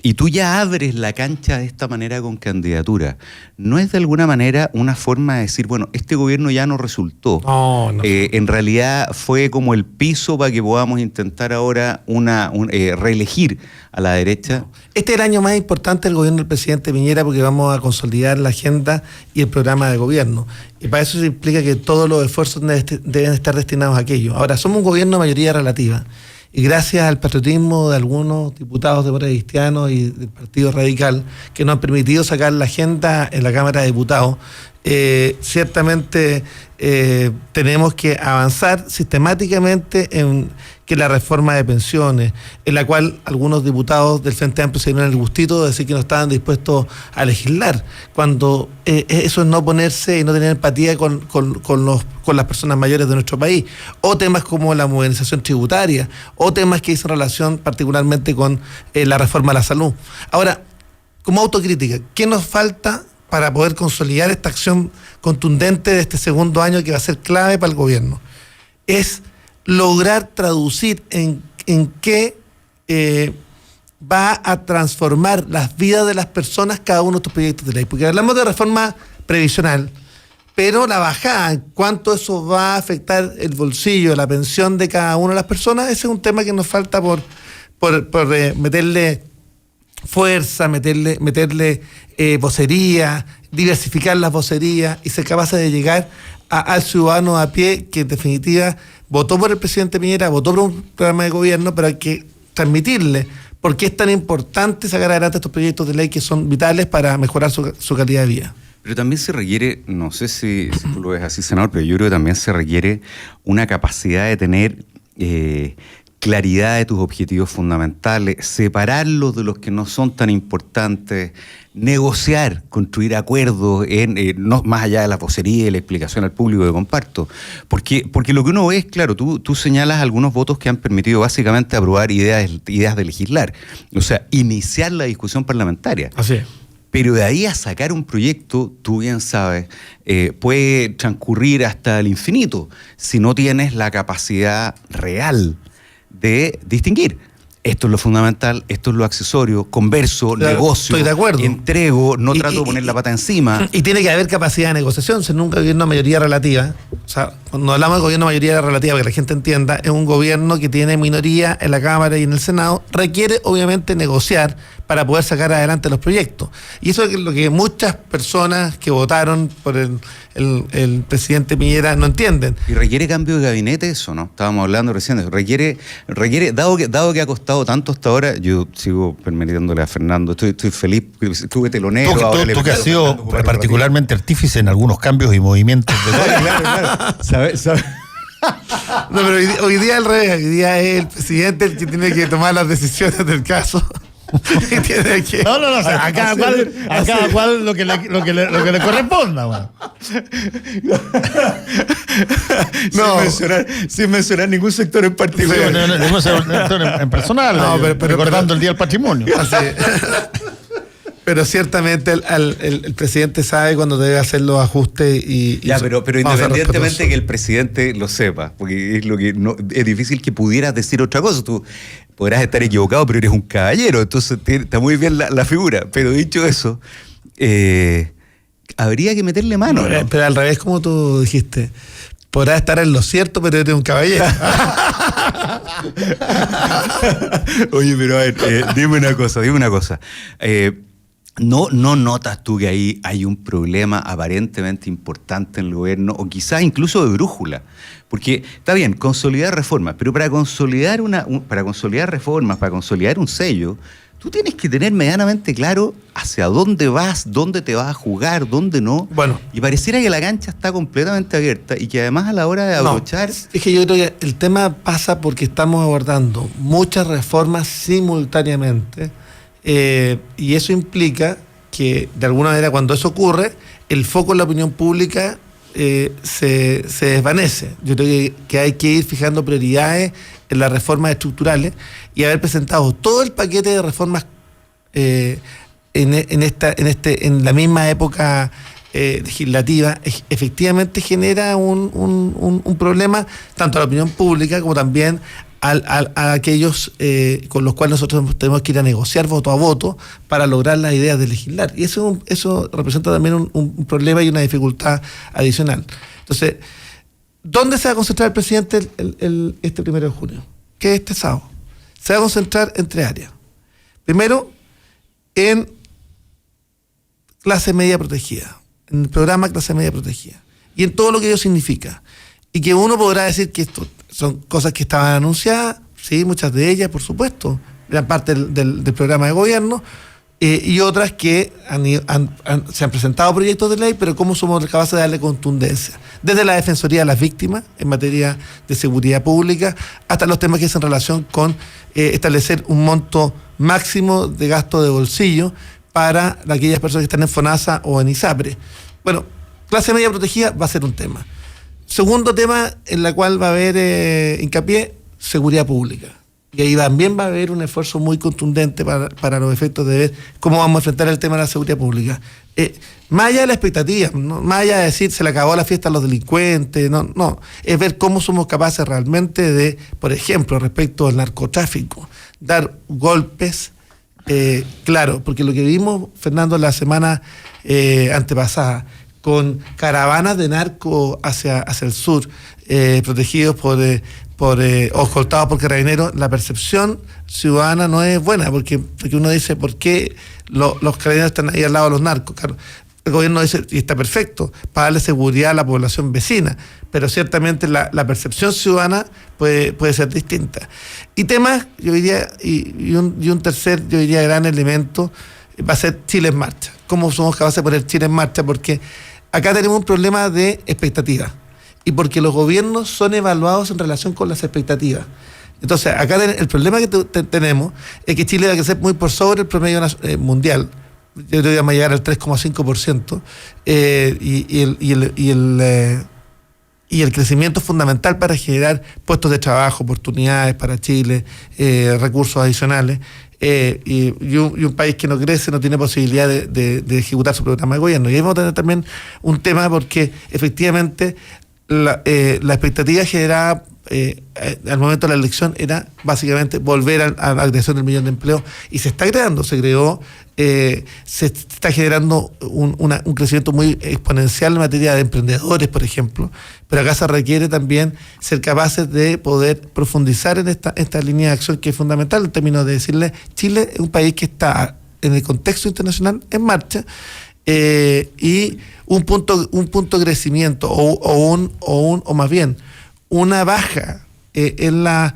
Y tú ya abres la cancha de esta manera con candidatura. ¿No es de alguna manera una forma de decir, bueno, este gobierno ya no resultó? No. En realidad fue como el piso para que podamos intentar ahora reelegir a la derecha. Este es el año más importante del gobierno del presidente Piñera porque vamos a consolidar la agenda y el programa de gobierno. Y para eso se implica que todos los esfuerzos deben estar destinados a aquello. Ahora, somos un gobierno de mayoría relativa. Y gracias al patriotismo de algunos diputados de Democracia Cristiana y del Partido Radical, que nos han permitido sacar la agenda en la Cámara de Diputados, ciertamente tenemos que avanzar sistemáticamente en que la reforma de pensiones, en la cual algunos diputados del Frente Amplio se dieron el gustito de decir que no estaban dispuestos a legislar, cuando eso es no ponerse y no tener empatía con las personas mayores de nuestro país, o temas como la modernización tributaria, o temas que dicen relación particularmente con la reforma a la salud. Ahora, como autocrítica, ¿qué nos falta para poder consolidar esta acción contundente de este segundo año que va a ser clave para el gobierno? Es lograr traducir en qué va a transformar las vidas de las personas cada uno de estos proyectos de ley. Porque hablamos de reforma previsional, pero la bajada, en cuánto eso va a afectar el bolsillo, la pensión de cada una de las personas, ese es un tema que nos falta por meterle fuerza, meterle vocería, diversificar las vocerías y ser capaces de llegar al ciudadano a pie que en definitiva votó por el presidente Piñera, votó por un programa de gobierno, pero hay que transmitirle por qué es tan importante sacar adelante estos proyectos de ley que son vitales para mejorar su calidad de vida. Pero también se requiere, no sé si tú lo ves así, senador, pero yo creo que también se requiere una capacidad de tener claridad de tus objetivos fundamentales, separarlos de los que no son tan importantes, negociar, construir acuerdos, no, más allá de la vocería y la explicación al público que comparto. Porque lo que uno ve es, claro, tú señalas algunos votos que han permitido básicamente aprobar ideas de legislar, o sea, iniciar la discusión parlamentaria. Así es. Pero de ahí a sacar un proyecto, tú bien sabes, puede transcurrir hasta el infinito si no tienes la capacidad real de distinguir. Esto es lo fundamental, esto es lo accesorio, converso, negocio, estoy de acuerdo, entrego, no trato de poner la pata encima. Y tiene que haber capacidad de negociación, si nunca gobierno mayoría relativa. O sea, cuando hablamos de gobierno mayoría relativa, para que la gente entienda, es un gobierno que tiene minoría en la Cámara y en el Senado, requiere obviamente negociar para poder sacar adelante los proyectos. Y eso es lo que muchas personas que votaron por el presidente Piñera no entienden. ¿Y requiere cambio de gabinete eso, no? Estábamos hablando recién de eso. Requiere, dado que ha costado tanto hasta ahora, yo sigo permitiéndole a Fernando, estoy feliz, estuve telonero. Tú que has sido particularmente artífice en algunos cambios y movimientos de claro. ¿Sabes? No, pero hoy día al revés, hoy día es el presidente el que tiene que tomar las decisiones del caso. No, a cada cual lo que le corresponda, man. No, sin mencionar ningún sector en particular. En personal, pero recordando el Día del Patrimonio. Pero ciertamente el presidente sabe cuando debe hacer los ajustes pero independientemente que el presidente lo sepa, porque es lo que es difícil que pudieras decir otra cosa. Tú podrás estar equivocado, pero eres un caballero, entonces está muy bien la figura. Pero dicho eso, habría que meterle mano. Pero al revés, como tú dijiste, podrás estar en lo cierto, pero eres un caballero. Oye, pero a ver, dime una cosa. ¿No notas tú que ahí hay un problema aparentemente importante en el gobierno, o quizás incluso de brújula? Porque está bien, consolidar reformas, pero para consolidar reformas, para consolidar un sello, tú tienes que tener medianamente claro hacia dónde vas, dónde te vas a jugar, dónde no. Bueno. Y pareciera que la cancha está completamente abierta y que además a la hora de abrochar... No, es que yo creo que el tema pasa porque estamos abordando muchas reformas simultáneamente, y eso implica que de alguna manera cuando eso ocurre, el foco en la opinión pública se desvanece. Yo creo que hay que ir fijando prioridades en las reformas estructurales y haber presentado todo el paquete de reformas en la misma época legislativa, efectivamente genera un problema tanto a la opinión pública como también a aquellos con los cuales nosotros tenemos que ir a negociar voto a voto para lograr las ideas de legislar. Y eso representa también un problema y una dificultad adicional. Entonces, ¿dónde se va a concentrar el presidente este 1 de junio? Que es este sábado. Se va a concentrar en 3 áreas. Primero, en clase media protegida, en el programa clase media protegida, y en todo lo que ello significa. Y que uno podrá decir que esto son cosas que estaban anunciadas, sí, muchas de ellas, por supuesto, gran parte del programa de gobierno, y otras que se han presentado proyectos de ley, pero cómo somos capaces de darle contundencia. Desde la Defensoría de las Víctimas, en materia de seguridad pública, hasta los temas que hacen relación con establecer un monto máximo de gasto de bolsillo para aquellas personas que están en FONASA o en ISAPRE. Bueno, clase media protegida va a ser un tema. Segundo tema en la cual va a haber hincapié, seguridad pública. Y ahí también va a haber un esfuerzo muy contundente para los efectos de ver cómo vamos a enfrentar el tema de la seguridad pública. Más allá de la expectativa, ¿no? Más allá de decir se le acabó la fiesta a los delincuentes, no, es ver cómo somos capaces realmente de, por ejemplo, respecto al narcotráfico, dar golpes, claro, porque lo que vimos, Fernando, la semana antepasada, con caravanas de narco hacia el sur, protegidos o escoltados por carabineros, la percepción ciudadana no es buena, porque uno dice, ¿por qué los carabineros están ahí al lado de los narcos? Claro, el gobierno dice, y está perfecto, para darle seguridad a la población vecina, pero ciertamente la percepción ciudadana puede ser distinta. Y temas, yo diría, y un tercer, yo diría, gran elemento, va a ser Chile en marcha. ¿Cómo somos capaces de poner Chile en marcha? Porque acá tenemos un problema de expectativas y porque los gobiernos son evaluados en relación con las expectativas. Entonces, acá el problema que tenemos es que Chile va a crecer muy por sobre el promedio mundial. Yo creo que vamos a llegar al 3,5%, y el crecimiento es fundamental para generar puestos de trabajo, oportunidades para Chile, recursos adicionales. Y un país que no crece no tiene posibilidad de ejecutar su programa de gobierno. Y ahí vamos a tener también un tema porque efectivamente la expectativa generada al momento de la elección era básicamente volver a la creación del 1 millón de empleos, y se está creando, se está generando un crecimiento muy exponencial en materia de emprendedores, por ejemplo, pero acá se requiere también ser capaces de poder profundizar en esta línea de acción que es fundamental en términos de decirle, Chile es un país que está en el contexto internacional en marcha, y un punto de crecimiento o más bien una baja en la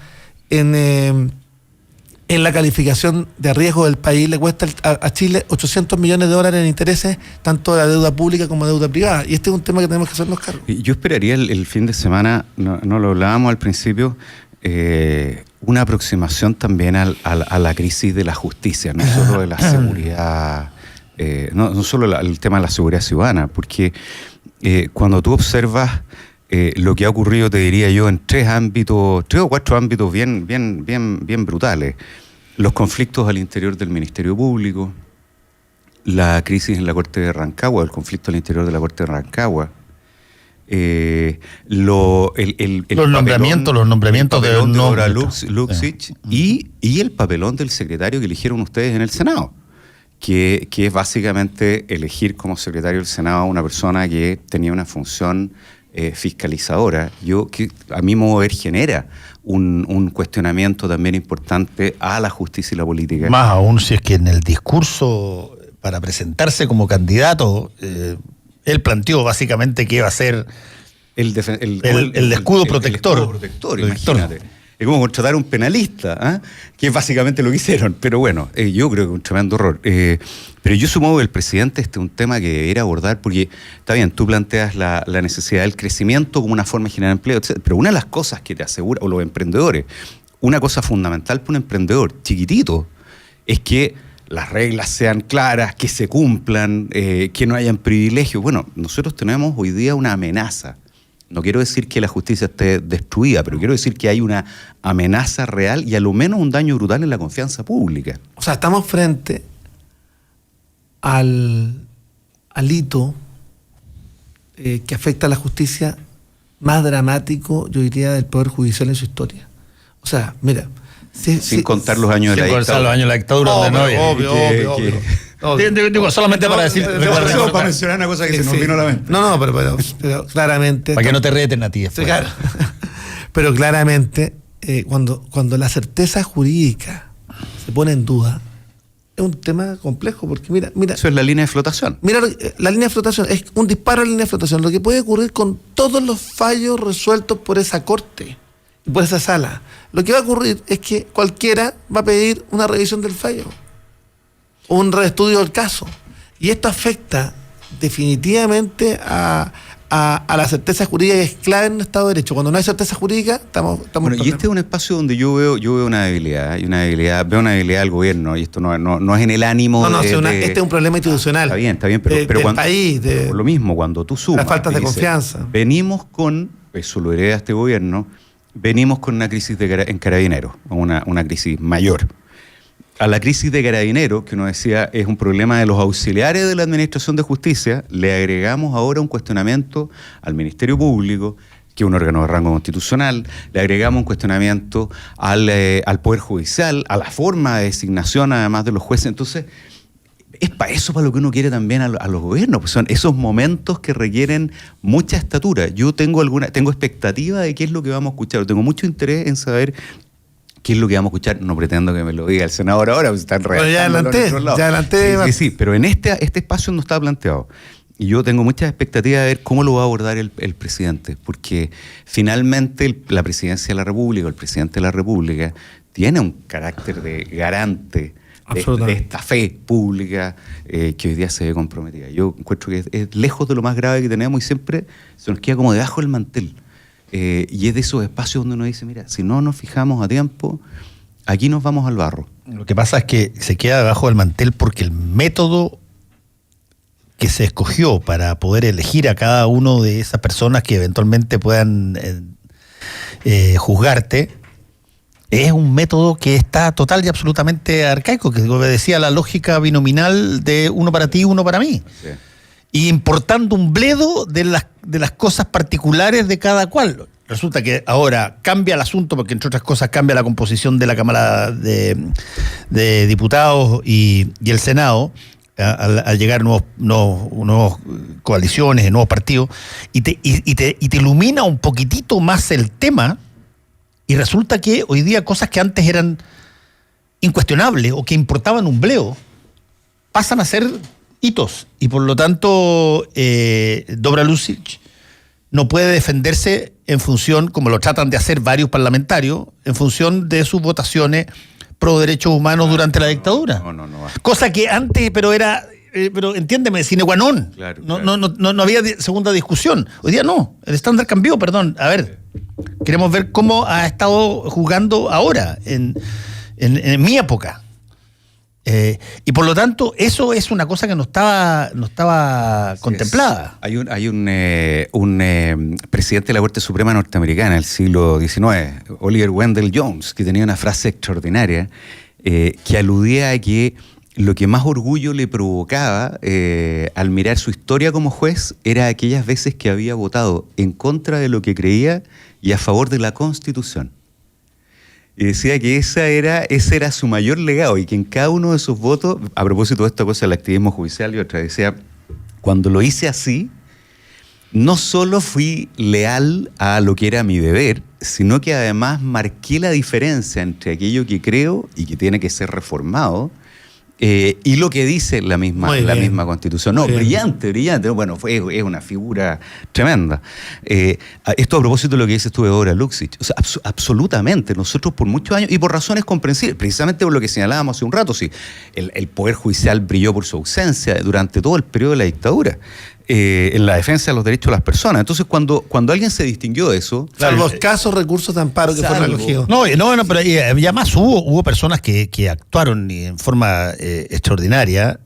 calificación de riesgo del país le cuesta a Chile $800 millones en intereses, tanto de la deuda pública como de deuda privada. Y este es un tema que tenemos que hacernos cargo. Yo esperaría el fin de semana, no lo hablábamos al principio, una aproximación también a la crisis de la justicia, no solo de la seguridad, no solo el tema de la seguridad ciudadana, porque cuando tú observas lo que ha ocurrido, te diría yo, en 3 o 4 ámbitos bien brutales. Los conflictos al interior del Ministerio Público, la crisis en la Corte de Rancagua, el conflicto al interior de la Corte de Rancagua, los nombramientos de Dora Luxich y el papelón del secretario que eligieron ustedes en el Senado, que es básicamente elegir como secretario del Senado a una persona que tenía una función fiscalizadora, a mi modo de ver genera un cuestionamiento también importante a la justicia y la política. Más aún si es que en el discurso para presentarse como candidato, él planteó básicamente que iba a ser el escudo protector. El escudo protector, imagínate. Es como contratar a un penalista, que es básicamente lo que hicieron. Pero bueno, yo creo que es un tremendo error. Pero yo supongo que el presidente es un tema que debería abordar, porque está bien, tú planteas la necesidad del crecimiento como una forma de generar empleo, etc. Pero una de las cosas que te asegura, o los emprendedores, una cosa fundamental para un emprendedor chiquitito, es que las reglas sean claras, que se cumplan, que no hayan privilegios. Bueno, nosotros tenemos hoy día una amenaza. No quiero decir que la justicia esté destruida, pero quiero decir que hay una amenaza real y a lo menos un daño brutal en la confianza pública. O sea, estamos frente al hito que afecta a la justicia más dramático, yo diría, del Poder Judicial en su historia. O sea, mira... Sin contar los años de la dictadura. Sin contar los años de la dictadura. Obvio. Digo, solamente para decir... para mencionar una cosa que se nos vino a la mente. No, pero claramente... Para que no te reten a ti después. Sí, claro. Pero claramente, cuando la certeza jurídica se pone en duda, es un tema complejo, porque mira... Eso es la línea de flotación. Mira, la línea de flotación es un disparo a la línea de flotación, lo que puede ocurrir con todos los fallos resueltos por esa corte, por esa sala. Lo que va a ocurrir es que cualquiera va a pedir una revisión del fallo, un reestudio del caso. Y esto afecta definitivamente a la certeza jurídica, que es clave en un Estado de Derecho. Cuando no hay certeza jurídica, estamos bueno, y este es un espacio donde yo veo una debilidad, veo una debilidad del gobierno, y esto no es en el ánimo este es un problema institucional. Está bien, pero del cuando, país, por lo mismo, cuando tú sumas... Las faltas de confianza. Venimos con, eso lo hereda este gobierno, venimos con una crisis en Carabineros, una crisis mayor. A la crisis de Carabineros, que uno decía es un problema de los auxiliares de la Administración de Justicia, le agregamos ahora un cuestionamiento al Ministerio Público, que es un órgano de rango constitucional, le agregamos un cuestionamiento al Poder Judicial, a la forma de designación además de los jueces. Entonces, es para eso para lo que uno quiere también a los gobiernos, pues son esos momentos que requieren mucha estatura. Yo tengo expectativa de qué es lo que vamos a escuchar, tengo mucho interés en saber qué es lo que vamos a escuchar. No pretendo que me lo diga el senador ahora, pues están redactando. Ya adelanté. Sí, pero en este espacio no está planteado. Y yo tengo muchas expectativas de ver cómo lo va a abordar el presidente, porque finalmente la presidencia de la República, o el presidente de la República, tiene un carácter de garante de esta fe pública que hoy día se ve comprometida. Yo encuentro que es lejos de lo más grave que tenemos y siempre se nos queda como debajo del mantel. Y es de esos espacios donde uno dice, mira, si no nos fijamos a tiempo, aquí nos vamos al barro. Lo que pasa es que se queda debajo del mantel porque el método que se escogió para poder elegir a cada uno de esas personas que eventualmente puedan juzgarte es un método que está total y absolutamente arcaico, que obedecía la lógica binominal de uno para ti y uno para mí. Sí. Y importando un bledo de las cosas particulares de cada cual. Resulta que ahora cambia el asunto porque, entre otras cosas, cambia la composición de la Cámara de Diputados y el Senado al llegar nuevos coaliciones, nuevos partidos, y te ilumina un poquitito más el tema, y resulta que hoy día cosas que antes eran incuestionables o que importaban un bleo pasan a ser hitos, y por lo tanto Dobra Lucic no puede defenderse en función, como lo tratan de hacer varios parlamentarios, en función de sus votaciones pro derechos humanos durante la dictadura. No. Cosa que antes, pero entiéndeme, sine qua non. Claro. No había segunda discusión. Hoy día no, el estándar cambió, perdón. A ver, queremos ver cómo ha estado jugando ahora, en mi época. Y por lo tanto, eso es una cosa que no estaba contemplada. Hay un presidente de la Corte Suprema norteamericana del siglo XIX, Oliver Wendell Jones, que tenía una frase extraordinaria que aludía a que lo que más orgullo le provocaba al mirar su historia como juez era aquellas veces que había votado en contra de lo que creía y a favor de la Constitución. Y decía que ese era su mayor legado, y que en cada uno de sus votos, a propósito de esta cosa del activismo judicial y otra, decía, cuando lo hice así, no solo fui leal a lo que era mi deber, sino que además marqué la diferencia entre aquello que creo y que tiene que ser reformado y lo que dice la misma Constitución. No, brillante. Bueno, es una figura tremenda. Esto a propósito de lo que dices tú de Dora Luksic. O sea, absolutamente. Nosotros por muchos años, y por razones comprensibles, precisamente por lo que señalábamos hace un rato, sí, el Poder Judicial brilló por su ausencia durante todo el periodo de la dictadura. En la defensa de los derechos de las personas. Entonces, cuando alguien se distinguió de eso... Salvo escasos recursos de amparo que fueron elegidos. No, pero además hubo personas que actuaron en forma extraordinaria,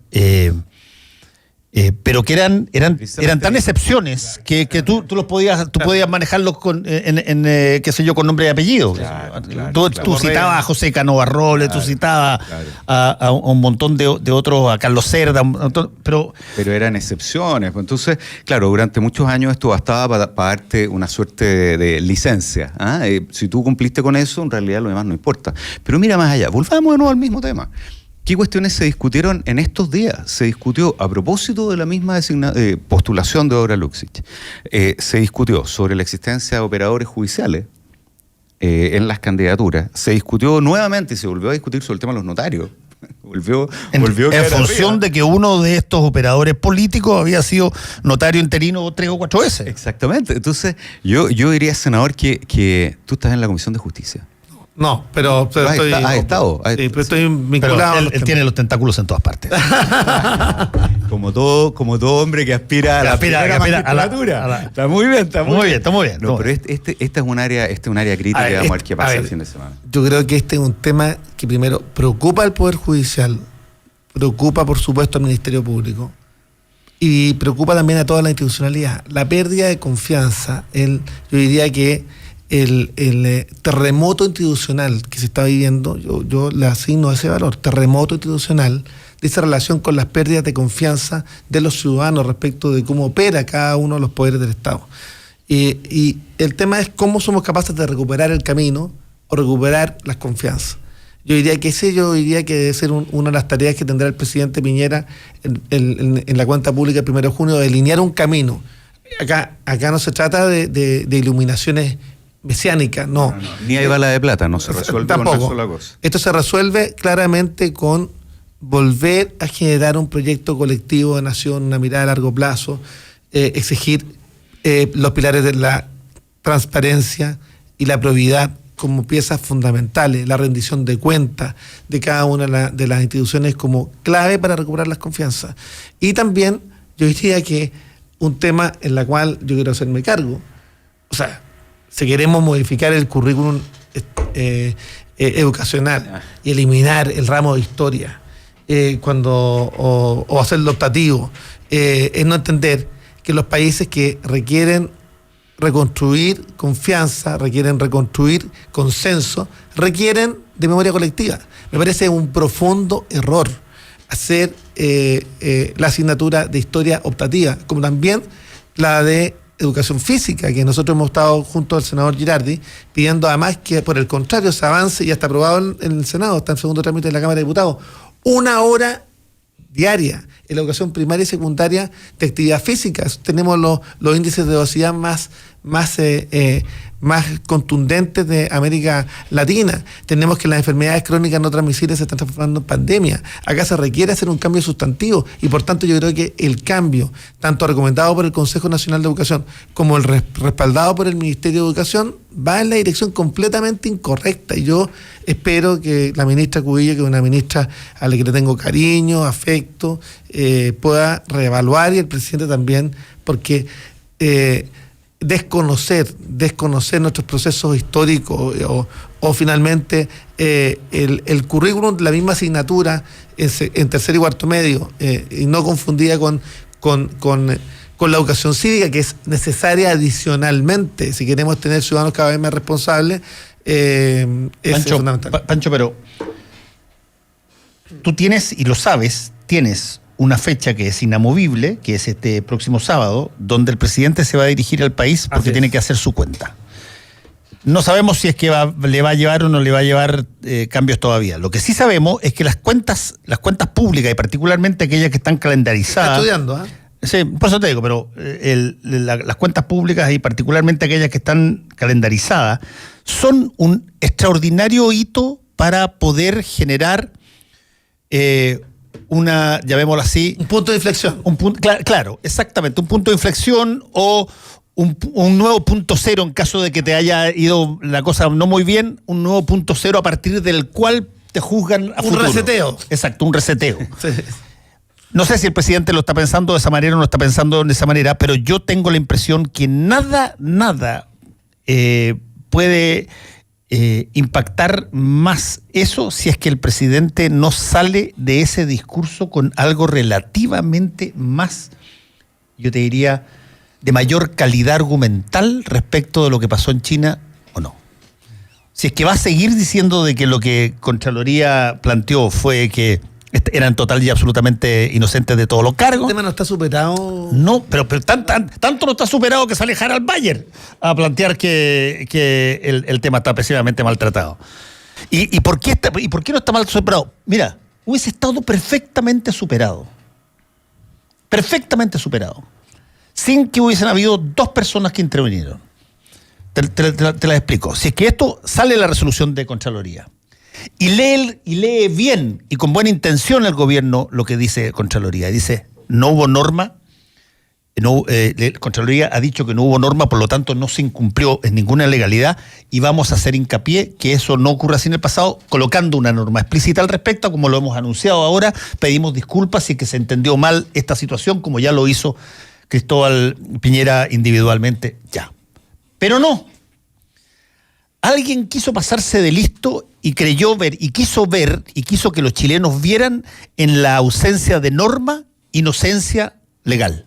pero que eran tan excepciones que tú podías manejarlos con qué sé yo, con nombre y apellido. Tú citabas a José Canova Robles, tú citabas a un montón de otros, a Carlos Cerda, pero eran excepciones. Entonces, claro, durante muchos años esto bastaba para darte una suerte de licencia. Si tú cumpliste con eso, en realidad lo demás no importa. Pero mira más allá, volvamos de nuevo al mismo tema. ¿Qué cuestiones se discutieron en estos días? Se discutió a propósito de la misma postulación de Dora Luksic. Se discutió sobre la existencia de operadores judiciales en las candidaturas. Se discutió nuevamente y se volvió a discutir sobre el tema de los notarios. volvió en función de que uno de estos operadores políticos había sido notario interino 3 o 4 veces. Exactamente. Entonces, yo diría, senador, que tú estás en la Comisión de Justicia. No, pero estoy vinculado. Él tiene los tentáculos en todas partes. como todo hombre que aspira a la magistratura. Está muy bien, está muy bien. No, pero esta es un área crítica que vamos a ver qué pasa el fin de semana. Yo creo que este es un tema que primero preocupa al Poder Judicial, preocupa por supuesto al Ministerio Público y preocupa también a toda la institucionalidad. La pérdida de confianza, yo diría que el terremoto institucional que se está viviendo, yo le asigno ese valor, terremoto institucional, de esa relación con las pérdidas de confianza de los ciudadanos respecto de cómo opera cada uno de los poderes del Estado. Y el tema es cómo somos capaces de recuperar el camino o recuperar las confianzas. Yo diría que debe ser una de las tareas que tendrá el presidente Piñera en la cuenta pública el 1 de junio, de delinear un camino. Acá no se trata de iluminaciones mesiánica, no. Ni hay bala de plata, no se resuelve tampoco. Con una sola cosa. Esto se resuelve claramente con volver a generar un proyecto colectivo de nación, una mirada a largo plazo, exigir los pilares de la transparencia y la probidad como piezas fundamentales, la rendición de cuentas de cada una de las instituciones como clave para recuperar las confianzas. Y también yo diría que un tema en la cual yo quiero hacerme cargo, o sea, si queremos modificar el currículum educacional y eliminar el ramo de historia o hacerlo optativo, es no entender que los países que requieren reconstruir confianza, requieren reconstruir consenso, requieren de memoria colectiva. Me parece un profundo error hacer la asignatura de historia optativa, como también la de educación física, que nosotros hemos estado junto al senador Girardi pidiendo además que por el contrario se avance, y ya está aprobado en el Senado, está en segundo trámite de la Cámara de Diputados, 1 hora diaria en la educación primaria y secundaria de actividad física. Tenemos los índices de obesidad más contundentes de América Latina. Tenemos que las enfermedades crónicas no transmisibles se están transformando en pandemia. Acá se requiere hacer un cambio sustantivo y por tanto yo creo que el cambio, tanto recomendado por el Consejo Nacional de Educación como el respaldado por el Ministerio de Educación, va en la dirección completamente incorrecta. Y yo espero que la ministra Cubillo, que es una ministra a la que le tengo cariño, afecto, pueda reevaluar, y el presidente también, porque desconocer nuestros procesos históricos o finalmente el currículum de la misma asignatura en tercer y cuarto medio, y no confundida con la educación cívica, que es necesaria adicionalmente si queremos tener ciudadanos cada vez más responsables, es fundamental. Pancho, pero tú tienes, y lo sabes, tienes una fecha que es inamovible, que es este próximo sábado, donde el presidente se va a dirigir al país porque tiene que hacer su cuenta. No sabemos si es que le va a llevar o no le va a llevar cambios todavía. Lo que sí sabemos es que las cuentas públicas, y particularmente aquellas que están calendarizadas... Está estudiando, Sí, por eso te digo, pero las cuentas públicas y particularmente aquellas que están calendarizadas son un extraordinario hito para poder generar una, llamémoslo así... Un punto de inflexión. Claro, exactamente, un punto de inflexión o un nuevo punto cero en caso de que te haya ido la cosa no muy bien, un nuevo punto cero a partir del cual te juzgan a futuro. Un reseteo. Exacto, un reseteo. Sí. No sé si el presidente lo está pensando de esa manera o no lo está pensando de esa manera, pero yo tengo la impresión que nada puede impactar más eso si es que el presidente no sale de ese discurso con algo relativamente más, yo te diría, de mayor calidad argumental respecto de lo que pasó en China o no. Si es que va a seguir diciendo de que lo que Contraloría planteó fue que eran total y absolutamente inocentes de todos los cargos. ¿El tema no está superado? No, pero tanto no está superado que sale Harald Bayer a plantear que el tema está pésimamente maltratado. ¿Y por qué no está mal superado? Mira, hubiese estado perfectamente superado. Perfectamente superado. Sin que hubiesen habido dos personas que intervinieron. Te las explico. Si es que esto sale la resolución de Contraloría, y lee bien y con buena intención el gobierno lo que dice Contraloría. Dice, no hubo norma, Contraloría ha dicho que no hubo norma, por lo tanto no se incumplió en ninguna legalidad y vamos a hacer hincapié que eso no ocurra así en el pasado, colocando una norma explícita al respecto, como lo hemos anunciado ahora. Pedimos disculpas si es que se entendió mal esta situación, como ya lo hizo Cristóbal Piñera individualmente ya. Pero no. Alguien quiso pasarse de listo y quiso que los chilenos vieran en la ausencia de norma, inocencia legal.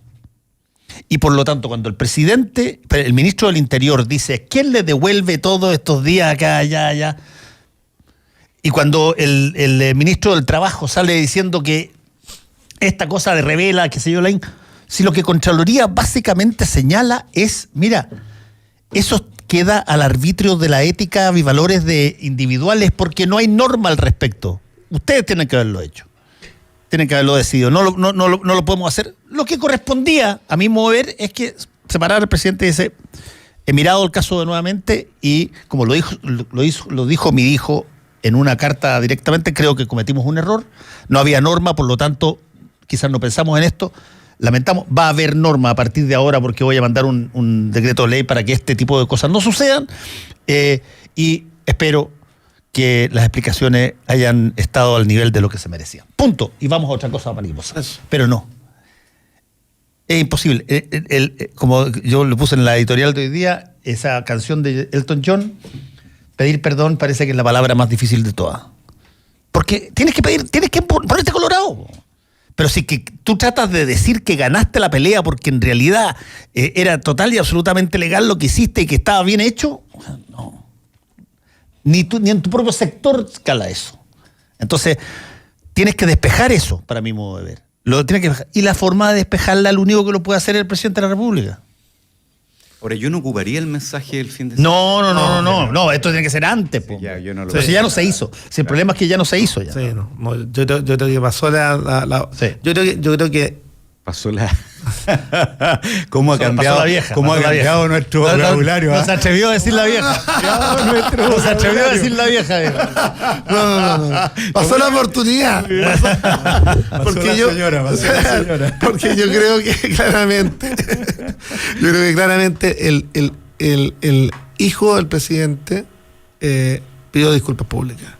Y por lo tanto, cuando el ministro del Interior dice, ¿quién le devuelve todos estos días acá, allá? Y cuando el ministro del Trabajo sale diciendo que esta cosa de revela, qué sé yo, si lo que Contraloría básicamente señala es, mira, eso queda al arbitrio de la ética y valores de individuales porque no hay norma al respecto. Ustedes tienen que haberlo hecho. Tienen que haberlo decidido. No lo podemos hacer. Lo que correspondía, a mi mover, es que separar al presidente y dice, he mirado el caso nuevamente y como lo dijo mi hijo en una carta directamente, creo que cometimos un error. No había norma, por lo tanto, quizás no pensamos en esto. Lamentamos, va a haber norma a partir de ahora porque voy a mandar un decreto de ley para que este tipo de cosas no sucedan y espero que las explicaciones hayan estado al nivel de lo que se merecían. Punto. Y vamos a otra cosa mariposa. Pero no. Es imposible. Como yo le puse en la editorial de hoy día, esa canción de Elton John, pedir perdón parece que es la palabra más difícil de todas. Porque tienes que ponerte colorado. Pero si que tú tratas de decir que ganaste la pelea porque en realidad era total y absolutamente legal lo que hiciste y que estaba bien hecho, no. Ni en tu propio sector cala eso. Entonces, tienes que despejar eso, para mi modo de ver. Y la forma de despejarla, lo único que lo puede hacer es el presidente de la República. Ahora, yo no ocuparía el mensaje del fin de semana. No, esto tiene que ser antes. Sí, pero si ya no se hizo. Si el problema es que ya no se hizo ya. Sí, yo creo que pasó sí. Yo creo que pasó la... ¿Cómo ha cambiado, pasó la vieja, cómo ha cambiado nuestro vocabulario? No se atrevió a decir la vieja. No se atrevió a decir la vieja. No. Pasó la oportunidad. Pasó la señora. Porque yo creo que claramente el hijo del presidente pidió disculpas públicas.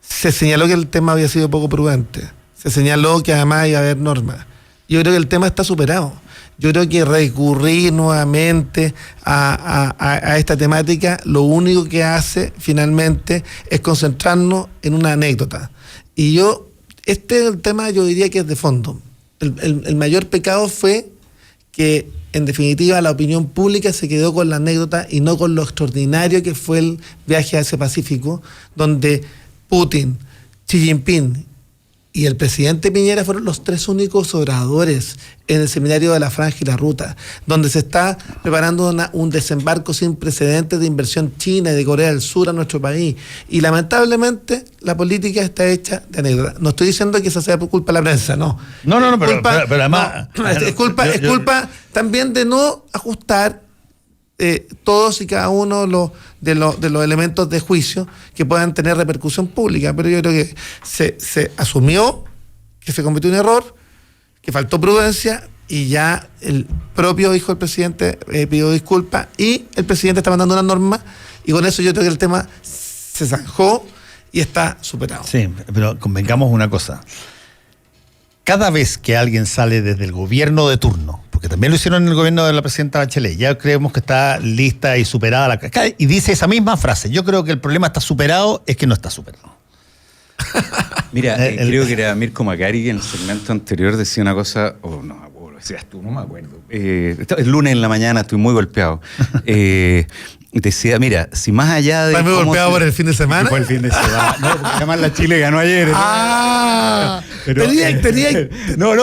Se señaló que el tema había sido poco prudente. Se señaló que además iba a haber normas. Yo creo que el tema está superado. Yo creo que recurrir nuevamente a esta temática lo único que hace finalmente es concentrarnos en una anécdota. Y el tema yo diría que es de fondo. El mayor pecado fue que en definitiva la opinión pública se quedó con la anécdota y no con lo extraordinario que fue el viaje a ese Pacífico, donde Putin, Xi Jinping y el presidente Piñera fueron los 3 únicos oradores en el seminario de la Franja y la Ruta, donde se está preparando un desembarco sin precedentes de inversión china y de Corea del Sur a nuestro país. Y lamentablemente la política está hecha de anécdota. No estoy diciendo que esa sea por culpa de la prensa, no. No, pero además... No, es culpa también de no ajustar todos y cada uno de los elementos de juicio que puedan tener repercusión pública, pero yo creo que se asumió que se cometió un error, que faltó prudencia, y ya el propio hijo del presidente pidió disculpas y el presidente está mandando una norma, y con eso yo creo que el tema se zanjó y está superado. Sí, pero convengamos una cosa. Cada vez que alguien sale desde el gobierno de turno, porque también lo hicieron en el gobierno de la presidenta Bachelet, ya creemos que está lista y superada la cascada, y dice esa misma frase: yo creo que el problema está superado, es que no está superado. Mira, creo que era Mirko Macari que en el segmento anterior decía una cosa, lo decías tú, no me acuerdo. El lunes en la mañana estoy muy golpeado. Decía, mira, si más allá de... ¿Estás muy golpeado por el fin de semana? Fue el fin de semana. No, porque además la Chile ganó ayer. Pero, tenía... No,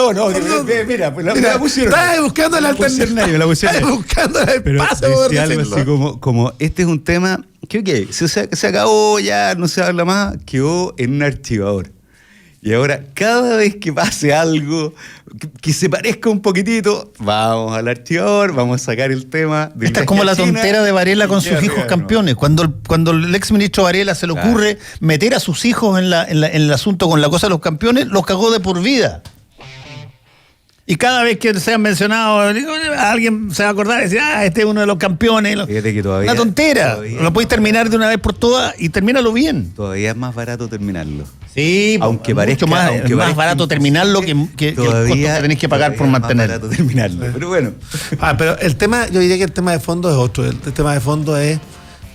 mira, la pusieron. Estaba buscando la alternativa. Estaba buscando el espacio. Pero decía algo así como, este es un tema que se acabó, ya no se habla más, quedó en un archivador. Y ahora, cada vez que pase algo que se parezca un poquitito, vamos al archivador, vamos a sacar el tema. Esta es como la tontera de Varela con sus hijos campeones. Cuando el exministro Varela se le ocurre meter a sus hijos en el asunto con la cosa de los campeones, los cagó de por vida. Y cada vez que sean mencionados, alguien se va a acordar y decir, este es uno de los campeones. Fíjate que todavía, una tontera. Lo podéis terminar de una vez por todas y termínalo bien. Todavía es más barato terminarlo. Sí, aunque mucho más barato terminarlo que el costo que tenés que pagar por mantenerlo. Es más barato terminarlo, pero bueno. Pero el tema, yo diría que el tema de fondo es otro. El tema de fondo es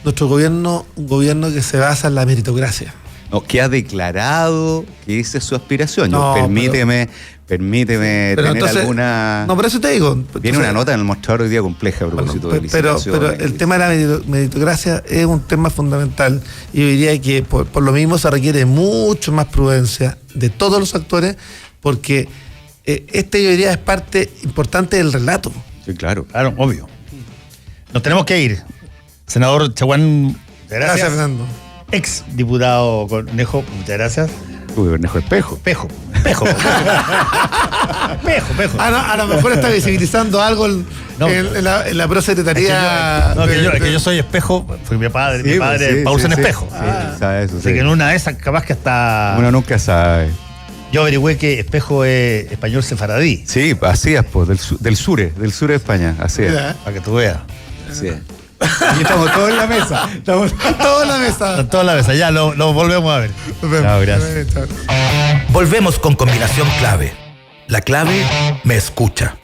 nuestro gobierno, un gobierno que se basa en la meritocracia. No, que ha declarado que esa es su aspiración. Permíteme pero tener entonces, alguna... No, por eso te digo. Viene una nota en el mostrador hoy día compleja a propósito de licitación. Pero el tema de la meritocracia es un tema fundamental, y yo diría que por lo mismo se requiere mucho más prudencia de todos los actores, porque yo diría es parte importante del relato. Sí, claro. Claro, obvio. Nos tenemos que ir. Senador Chaguán, gracias, Fernando. Ex diputado Cornejo, muchas gracias. Cornejo Espejo. Espejo. A lo mejor está visibilizando algo en la prosecretaría. Que yo soy Espejo, fue mi padre Paul en Espejo. Así que en una de esas, capaz que hasta... Uno nunca sabe. Yo averigüé que Espejo es español sefaradí. Sí, así es, pues, del sur de España, así es. Para que tú veas. Así es. Y estamos todos en la mesa. Todos en la mesa. Ya lo volvemos a ver. Chao, gracias. Volvemos con Combinación Clave. La clave me escucha.